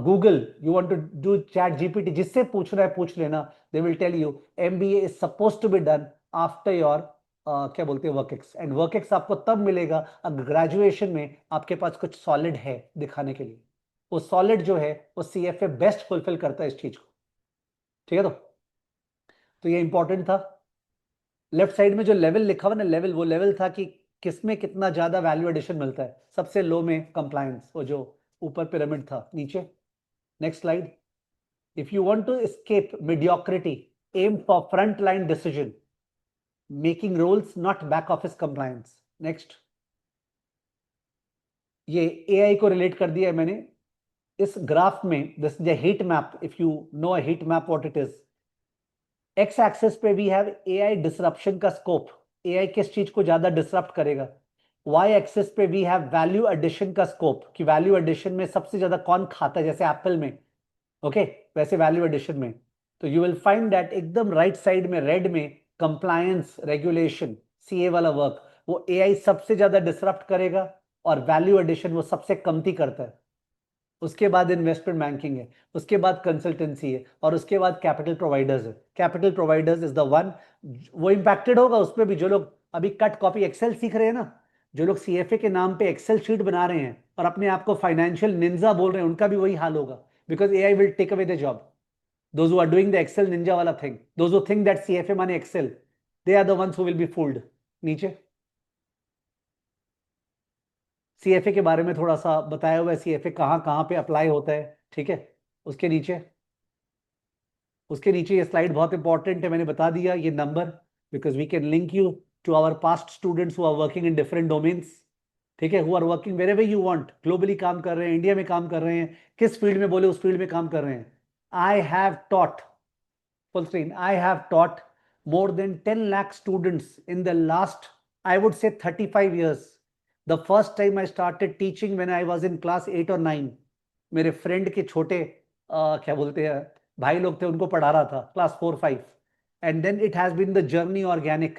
Google, you want to do chat GPT, जिससे पूछना है पूछ लेना. They will tell you MBA is supposed to be done after your क्या बोलते हैं work and work आपको तब मिलेगा अगर ग्रेजुएशन में आपके पास कुछ सॉलिड है दिखाने के लिए. वो सॉलिड जो है वो CFA बेस्ट फुलफिल करता है इस चीज को. ठीक है, तो ये इंपॉर्टेंट था. लेफ्ट साइड में जो लेवल लिखा हुआ ना, लेवल, वो लेवल था कि किसमें कितना ज्यादा वैल्यू एडिशन मिलता है. सबसे लो में कंप्लायंस, वो जो ऊपर पिरामिड था नीचे. Next slide. If you want to escape mediocrity, aim for front line decision, making roles not back office compliance. Next. ये AI को रिलेट कर दिया है मैंने इस ग्राफ में. This is a heat map. If you know a heat map what it is. X axis पे we have AI disruption का स्कोप. AI किस चीज को ज्यादा डिसरप्ट करेगा. वाई एक्सिस पे वी हैव वैल्यू एडिशन का स्कोप, कि वैल्यू एडिशन में सबसे ज्यादा कौन खाता है, जैसे एप्पल में. ओके, वैसे वैल्यू एडिशन में. तो यू विल फाइंड दैट एकदम राइट साइड में रेड में कंप्लायंस, रेगुलेशन, CA वाला वर्क, वो AI सबसे ज्यादा डिसरप्ट करेगा और वैल्यू एडिशन वो सबसे कमती करता है. उसके बाद इन्वेस्टमेंट बैंकिंग है, उसके बाद कंसल्टेंसी है, और उसके बाद कैपिटल प्रोवाइडर्स है. Capital providers is the one. वो इंपैक्टेड होगा उसमें भी जो लोग अभी कट कॉपी एक्सेल सीख रहे हैं ना, जो लोग CFA के नाम पे एक्सेल शीट बना रहे हैं और अपने आप को फाइनेंशियल निंजा बोल रहे हैं, उनका भी वही हाल होगा. Because AI will take away the job. Those who are doing the Excel ninja wala thing, those who think that CFA माने Excel, they are the ones who will be fooled. नीचे CFA के बारे में थोड़ा सा बताया हुआ है, CFA कहाँ कहाँ पे अप्लाई होता है. ठीक है, उसके नीचे ये स्लाइड बहुत इंपॉर्टेंट है, मैंने बता दिया ये number, because we can link you to our past students who are working in different domains. ठीक है, who are working wherever you want, globally काम कर रहे हैं, इंडिया में काम कर रहे हैं, किस फील्ड में बोले उस फील्ड में काम कर रहे हैं. I have taught, full screen, I have taught more than 10 lakh students in the last, I would say 35 years. The first time I started teaching when I was in class 8 or 9. मेरे friend के छोटे क्या बोलते हैं भाई लोग थे, उनको पढ़ा रहा था class 4-5. And then it has been the journey organic.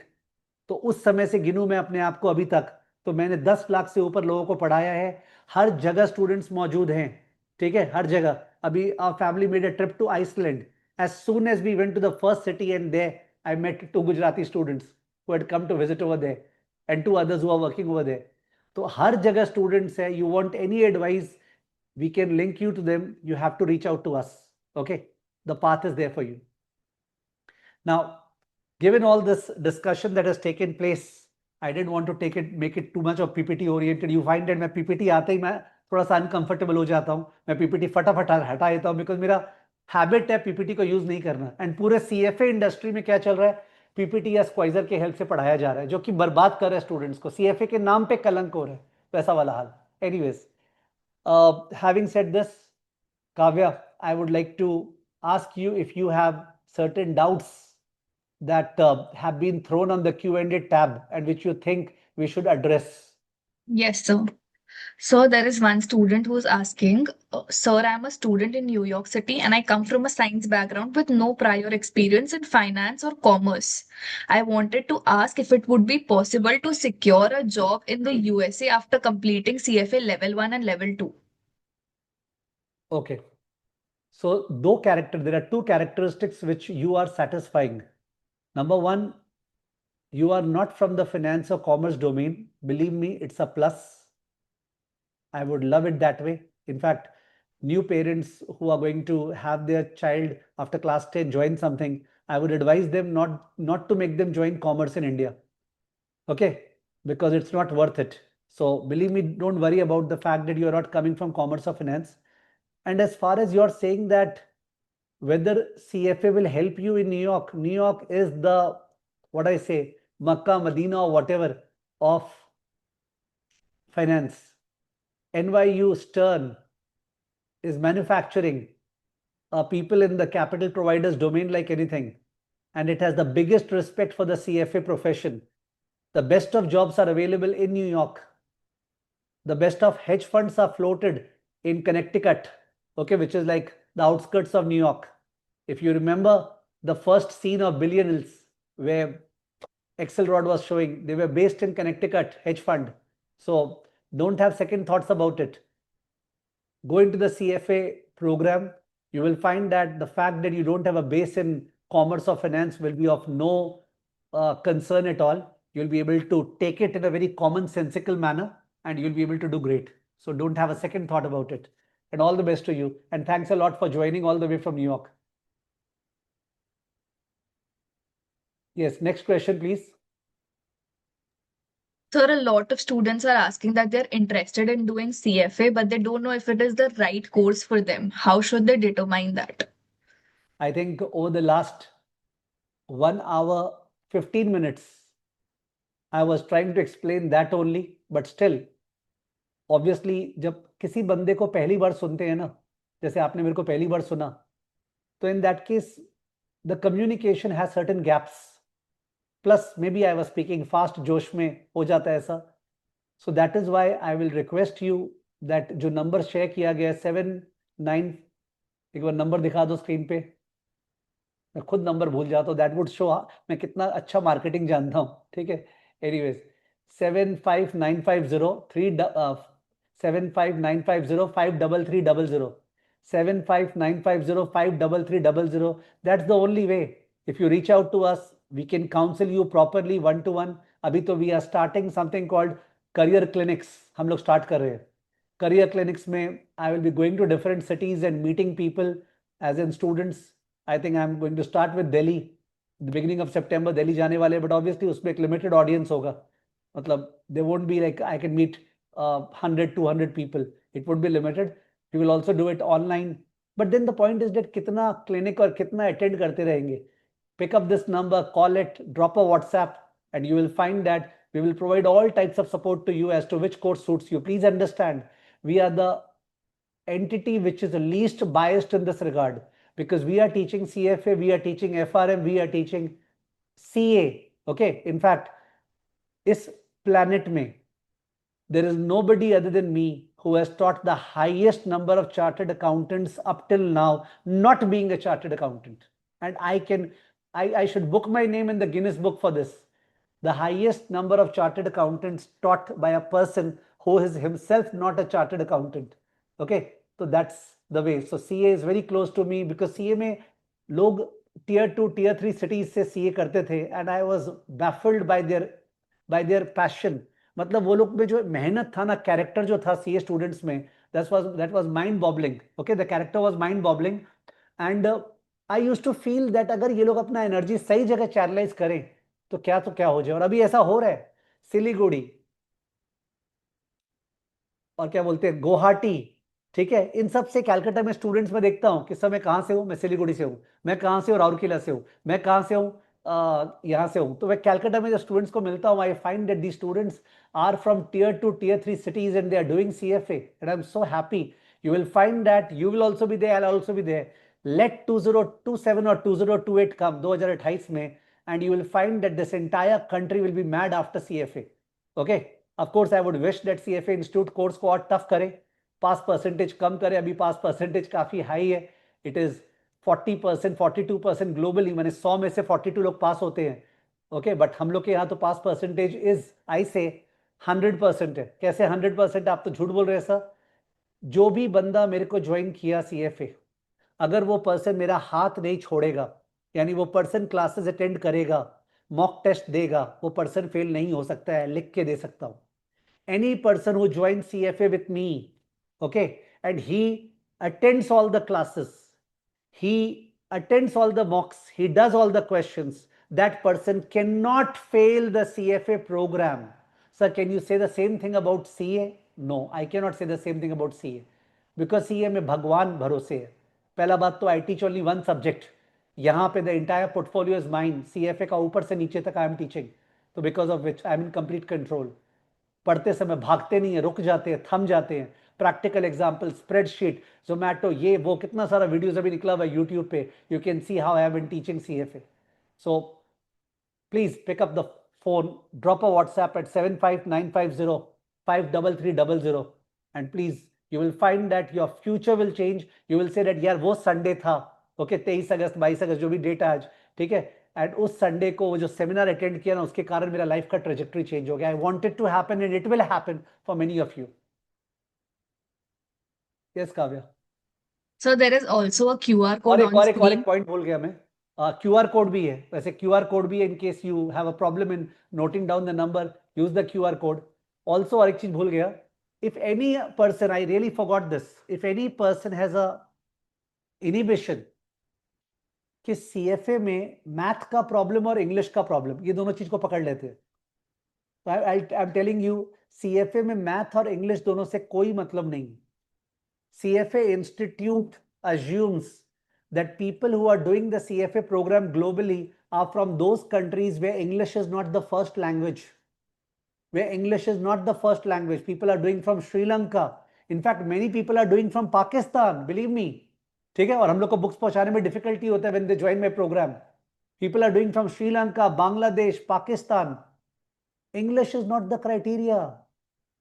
तो उस समय से गिनूं मैं अपने आप को अभी तक, तो मैंने 10 लाख से ऊपर लोगों को पढ़ाया है. हर जगह स्टूडेंट्स मौजूद हैं. ठीक है, हर जगह. अभी our family made a trip to Iceland. As soon as we went to the first city, and there I met 2 Gujarati students who had come to visit over there, and 2 others who are working over there. तो हर जगह students है. You want any advice, we can link you to them. You have to reach out to us. Okay, the path is there for you. Now, given all this discussion that has taken place, I didn't want to make it too much of PPT oriented. You find that मैं PPT आते ही मैं थोड़ा सा uncomfortable हो जाता हूँ. मैं PPT फटाफट हटा देता हूँ, बिकॉज मेरा हैबिट है PPT को यूज नहीं करना. एंड पूरे CFA इंडस्ट्री में क्या चल रहा है, PPT या स्क्वाइजर के हेल्प से पढ़ाया जा रहा है, जो कि बर्बाद कर रहा है स्टूडेंट्स को. CFA के नाम पे कलंक हो रहा है, वैसा वाला हाल. Anyways, having said this, Kavya, I would like to ask you if you have certain doubts that have been thrown on the Q&A tab and which you think we should address. Yes, sir. So there is one student who's asking, Sir, I'm a student in New York City and I come from a science background with no prior experience in finance or commerce. I wanted to ask if it would be possible to secure a job in the USA after completing CFA level 1 and level 2. Okay. So there are two characteristics which you are satisfying. Number one, you are not from the finance or commerce domain. Believe me, it's a plus. I would love it that way. In fact, new parents who are going to have their child after class 10 join something, I would advise them not to make them join commerce in India. Okay, because it's not worth it. So believe me, don't worry about the fact that you're not coming from commerce or finance. And as far as you're saying that whether CFA will help you in New York, New York is the, what I say, Makkah, Medina, or whatever of finance. NYU Stern is manufacturing. people in the capital providers domain like anything, and it has the biggest respect for the CFA profession. The best of jobs are available in New York. The best of hedge funds are floated in Connecticut, okay, which is like the outskirts of New York. If you remember the first scene of Billions, where Axelrod was showing, they were based in Connecticut, hedge fund. So don't have second thoughts about it. Go into the CFA program. You will find that the fact that you don't have a base in commerce or finance will be of no concern at all. You'll be able to take it in a very commonsensical manner and you'll be able to do great. So don't have a second thought about it. And all the best to you. And thanks a lot for joining all the way from New York. Yes, next question, please. Sir, a lot of students are asking that they're interested in doing CFA, but they don't know if it is the right course for them. How should they determine that? I think over the last 1 hour, 15 minutes, I was trying to explain that only, but still, obviously, जब किसी बंदे को पहली बार सुनते हैं ना, जैसे आपने मेरे को पहली बार सुना, तो in that case, the communication has certain gaps. Plus, maybe I was speaking fast, जोश में हो जाता है ऐसा. So that is why I will request you that जो नंबर शेयर किया गया 7-9, एक बार नंबर दिखा दो स्क्रीन पे. मैं खुद नंबर भूल जाता हूँ. दैट वुड शो मैं कितना अच्छा मार्केटिंग जानता हूँ. ठीक है. Anyways 75950 75950 That's the only way. If you reach out to us, we can counsel you properly one to one. अभी तो we are starting something called career clinics. हम लोग start कर रहे हैं. Career clinics में I will be going to different cities and meeting people as in students. I think I'm going to start with Delhi. The beginning of September Delhi जाने वाले, but obviously उसमें एक limited audience होगा. मतलब they won't be like I can meet 100-200 people. It would be limited. We will also do it online. But then the point is that कितना clinic और कितना attend करते रहेंगे. Pick up this number, call it, drop a WhatsApp, and you will find that we will provide all types of support to you as to which course suits you. Please understand, we are the entity which is the least biased in this regard, because we are teaching CFA, we are teaching FRM, we are teaching CA. Okay, in fact, इस planet में there is nobody other than me who has taught the highest number of chartered accountants up till now, not being a chartered accountant. And I should book my name in the Guinness Book for this. The highest number of chartered accountants taught by a person who is himself not a chartered accountant. Okay, so that's the way. So CA is very close to me because CA में लोग tier 2, tier 3 cities से CA करते थे, and I was baffled by their passion. मतलब वो लोग में जो मेहनत था ना, कैरेक्टर जो था CA स्टूडेंट्स में, that was mind boggling. Okay, the character was mind boggling, and I used to feel that अगर ये लोग अपना एनर्जी सही जगह चैनलाइज करें तो क्या हो जाए. और अभी ऐसा हो रहा है. सिलीगुड़ी और क्या बोलते हैं गुवाहाटी, ठीक है, इन सब से कैलकाटा में स्टूडेंट्स में देखता हूँ कि सर मैं कहाँ से हूँ, मैं सिलीगुड़ी से हूँ, मैं कहाँ से हूँ, राउरकेला से हूँ, मैं कहाँ से हूँ, यहाँ से हूँ. तो मैं कैलकाटा में जब स्टूडेंट्स को मिलता हूँ, I find that the students are from tier 2, tier 3 cities and they are doing CFA, and I'm so happy. You will find that you will also be there, I'll also be there. Let 2027 or 2028 come, 2028 में, and you will find that this entire country will be mad after CFA. Okay, of course I would wish that CFA Institute course को और tough करे, पास percentage कम करे. अभी पास percentage काफी high है. It is 40%, 42% globally, मैंने 100 में से 42 लोग पास होते हैं. ओके, बट हम लोग के यहाँ तो पास परसेंटेज इज आई से 100% है. कैसे 100%? आप तो झूठ बोल रहे हैं सर. जो भी बंदा मेरे को ज्वाइन किया CFA, अगर वो पर्सन मेरा हाथ नहीं छोड़ेगा, यानी वो पर्सन क्लासेस अटेंड करेगा, मॉक टेस्ट देगा, वो पर्सन फेल नहीं हो सकता है. लिख के दे सकता हूं. Any person who joins CFA with me, okay, and he attends all the classes, he attends all the mocks, he does all the questions, that person cannot fail the CFA program. Sir, can you say the same thing about CA? No, I cannot say the same thing about CA, because CA में भगवान भरोसे है. पहला बात तो I teach only one subject. यहाँ पे the entire portfolio is mine. CFA का ऊपर से नीचे तक I am teaching, तो because of which I am in complete control. पढ़ते समय भागते नहीं है, रुक जाते हैं, थम जाते हैं. practical examples, spreadsheet, Zomato, ये वो कितना सारा videos अभी निकला हुआ है YouTube पे. You can see how I have been teaching CFA. So please pick up the phone, drop a WhatsApp at 75950 53300, and please, you will find that your future will change. You will say that यार वो Sunday था, okay, 23 अगस्त 22 अगस्त जो भी date है आज, ठीक है, and उस संडे को वो जो सेमिनार अटेंड किया ना, उसके कारण मेरा लाइफ का ट्रेजेक्टरी चेंज हो गया. I wanted to happen and it will happen for many of you. Yes Kavya. So there is also a QR और code एक on और एक और एक screen. पॉइंट भूल गया मैं. QR कोड भी है, वैसे QR कोड भी है, in case you have a problem in noting down the number, use the QR code. Also और एक चीज भूल गया, if any person, I really forgot this, if any person has a inhibition कि CFA में math का problem और English का प्रॉब्लम, ये दोनों चीज को पकड़ लेते हैं. I am telling you, CFA में मैथ और इंग्लिश दोनों से कोई मतलब नहीं. CFA Institute assumes that people who are doing the CFA program globally are from those countries where English is not the first language. Where English is not the first language. People are doing from Sri Lanka. In fact, many people are doing from Pakistan, believe me. ठीक है, और हम लोग को books पहुंचाने में difficulty होता है when they join my program. People are doing from Sri Lanka, Bangladesh, Pakistan. English is not the criteria.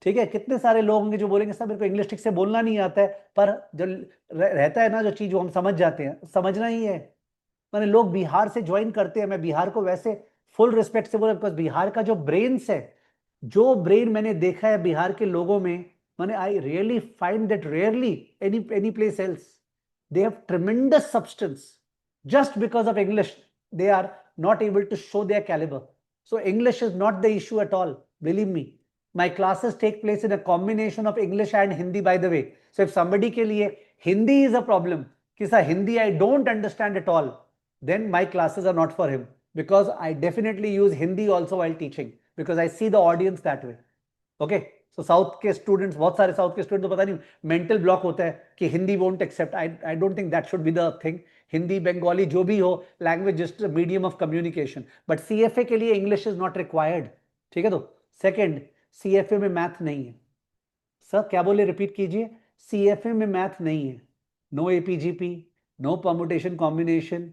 ठीक है, कितने सारे लोग होंगे जो बोलेंगे सर मेरे को इंग्लिश ठीक से बोलना नहीं आता है, पर जो रहता है ना जो चीज वो हम समझ जाते हैं, समझना ही है. मैंने लोग बिहार से ज्वाइन करते हैं, मैं बिहार को वैसे फुल रिस्पेक्ट से बोला, बिकॉज बिहार का जो ब्रेन्स है, जो ब्रेन मैंने देखा है बिहार के लोगों में, मैंने I really find that rarely any place else. They have tremendous substance. Just because of English they are not able to show their calibre. So English is not the issue at all, believe me. My classes take place in a combination of English and Hindi, by the way. So if somebody के लिए Hindi is a problem, कि sir Hindi I don't understand at all, then my classes are not for him, because I definitely use Hindi also while teaching, because I see the audience that way. Okay, so south के students, बहुत सारे south के student तो पता नहीं mental block होता है कि Hindi won't accept. I don't think that should be the thing. Hindi, Bengali, जो भी हो, language just medium of communication. But CFA के लिए इंग्लिश इज नॉट रिक्वायर्ड. ठीक है. तो सेकेंड, CFA में मैथ नहीं है. सर क्या बोले, रिपीट कीजिए. CFA में मैथ नहीं है. No APGP, no permutation combination,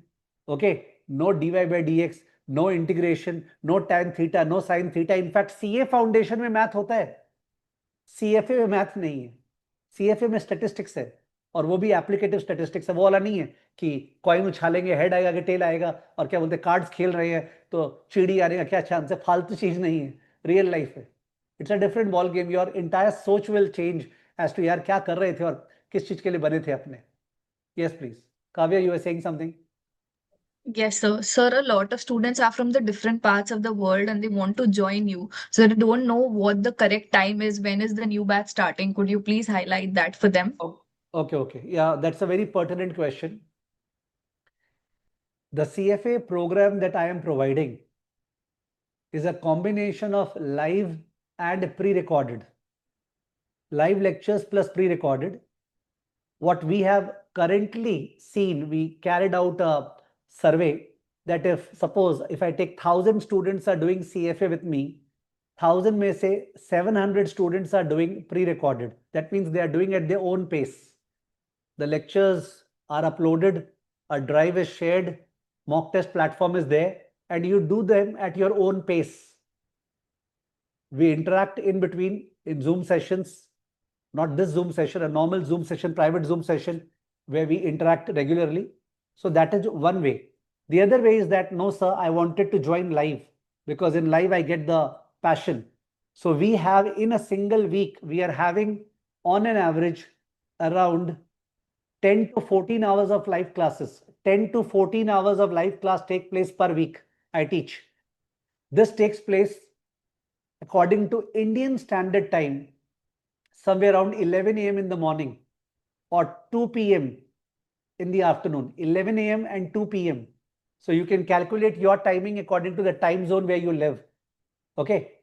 okay, no dy/dx, no integration, no tan theta, no sin theta. In fact CA foundation में मैथ होता है, CFA में मैथ नहीं है. CFA में स्टेटिस्टिक्स है, और वो भी एप्लीकेटिव स्टेटिस्टिक्स है. वो वाला नहीं है कि कॉइन उछालेंगे, हेड आएगा कि टेल आएगा, और क्या बोलते हैं कार्ड्स खेल रहे हैं तो चिड़ी आने का क्या चांस है. फालतू चीज नहीं है, रियल लाइफ है. It's a different ball game. Your entire सोच विल चेंज एज टू यार क्या कर रहे थे और किस चीज के लिए बने थे अपने. Yes please Kavya, you are saying something. Yes, sir. Sir, a lot of students are from the different parts of the world and they want to join you. So they don't know what the correct time is. When is the new batch starting? Could you please highlight that for them? Okay. Yeah, that's a very pertinent question. The CFA program that I am providing is a combination of live and pre-recorded. Live lectures plus pre-recorded. What we have currently seen, we carried out a survey that suppose if I take 1,000 students are doing CFA with me, 1,000 में से 700 students are doing pre-recorded. That means they are doing at their own pace. The lectures are uploaded, a drive is shared, mock test platform is there, and you do them at your own pace. We interact in between in Zoom sessions, not this Zoom session, a normal Zoom session, private Zoom session, where we interact regularly. So that is one way. The other way is that, no, sir, I wanted to join live, because in live I get the passion. So we have, in a single week, we are having on an average around 10 to 14 hours of live classes. 10 to 14 hours of live class take place per week. I teach. This takes place according to Indian Standard Time, somewhere around 11 a.m. in the morning or 2 p.m. in the afternoon. 11 a.m. and 2 p.m. So you can calculate your timing according to the time zone where you live. Okay.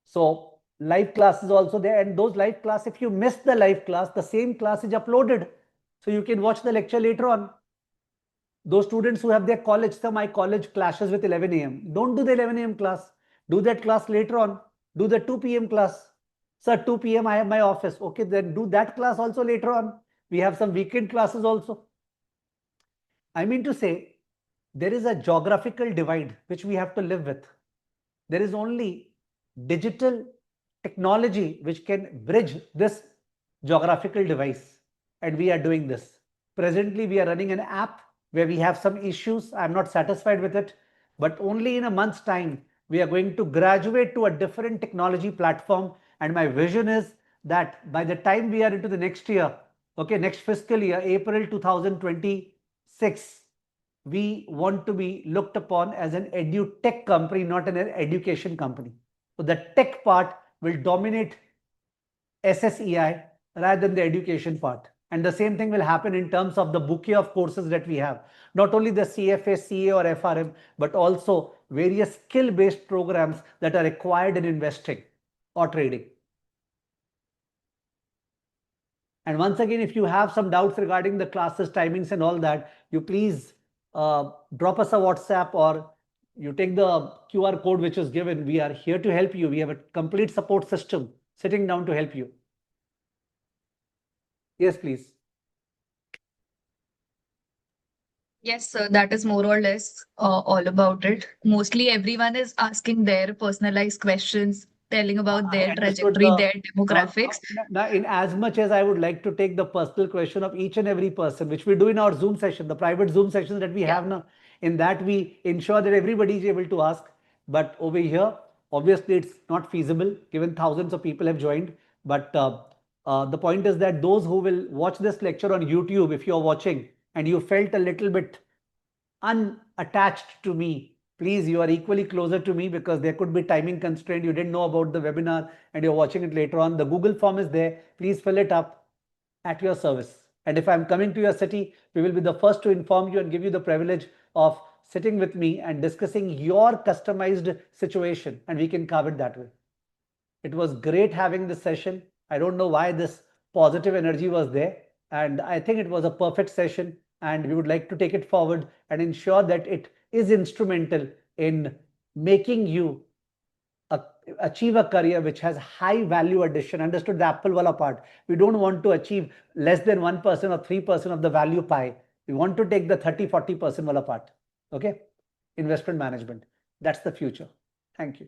So live class is also there, and those live class, if you miss the live class, the same class is uploaded. So you can watch the lecture later on. Those students who have their college, so my college clashes with 11 a.m. Don't do the 11 a.m. class. Do that class later on. Do the 2 p.m. class. Sir, 2 p.m. I have my office. Okay, then do that class also later on. We have some weekend classes also. I mean to say, there is a geographical divide which we have to live with. There is only digital technology which can bridge this geographical device, and we are doing this. Presently, we are running an app where we have some issues. I'm not satisfied with it, but only in a month's time, we are going to graduate to a different technology platform. And my vision is that by the time we are into the next year, okay, next fiscal year, April 2026, we want to be looked upon as an edu-tech company, not an education company. So the tech part will dominate SSEI rather than the education part. And the same thing will happen in terms of the bouquet of courses that we have. Not only the CFA, CA or FRM, but also various skill-based programs that are required in investing or trading. And once again, if you have some doubts regarding the classes, timings and all that, you please drop us a WhatsApp, or you take the QR code which is given. We are here to help you. We have a complete support system sitting down to help you. Yes, please. Yes, sir, that is more or less all about it. Mostly everyone is asking their personalized questions, telling about I their understood trajectory, their uh, demographics. now, in as much as I would like to take the personal question of each and every person, which we do in our Zoom session, the private Zoom sessions that we Yeah. have now, in that we ensure that everybody is able to ask. But over here, obviously, it's not feasible given thousands of people have joined. But the point is that those who will watch this lecture on YouTube, if you're watching and you felt a little bit unattached to me, please, you are equally closer to me, because there could be timing constraint. You didn't know about the webinar and you're watching it later on. The Google form is there. Please fill it up, at your service. And if I'm coming to your city, we will be the first to inform you and give you the privilege of sitting with me and discussing your customized situation, and we can carve it that way. It was great having this session. I don't know why this positive energy was there. And I think it was a perfect session. And we would like to take it forward and ensure that it is instrumental in making you achieve a career which has high value addition. Understood the apple wala part. We don't want to achieve less than 1% or 3% of the value pie. We want to take the 30-40% wala part. Okay? Investment management. That's the future. Thank you.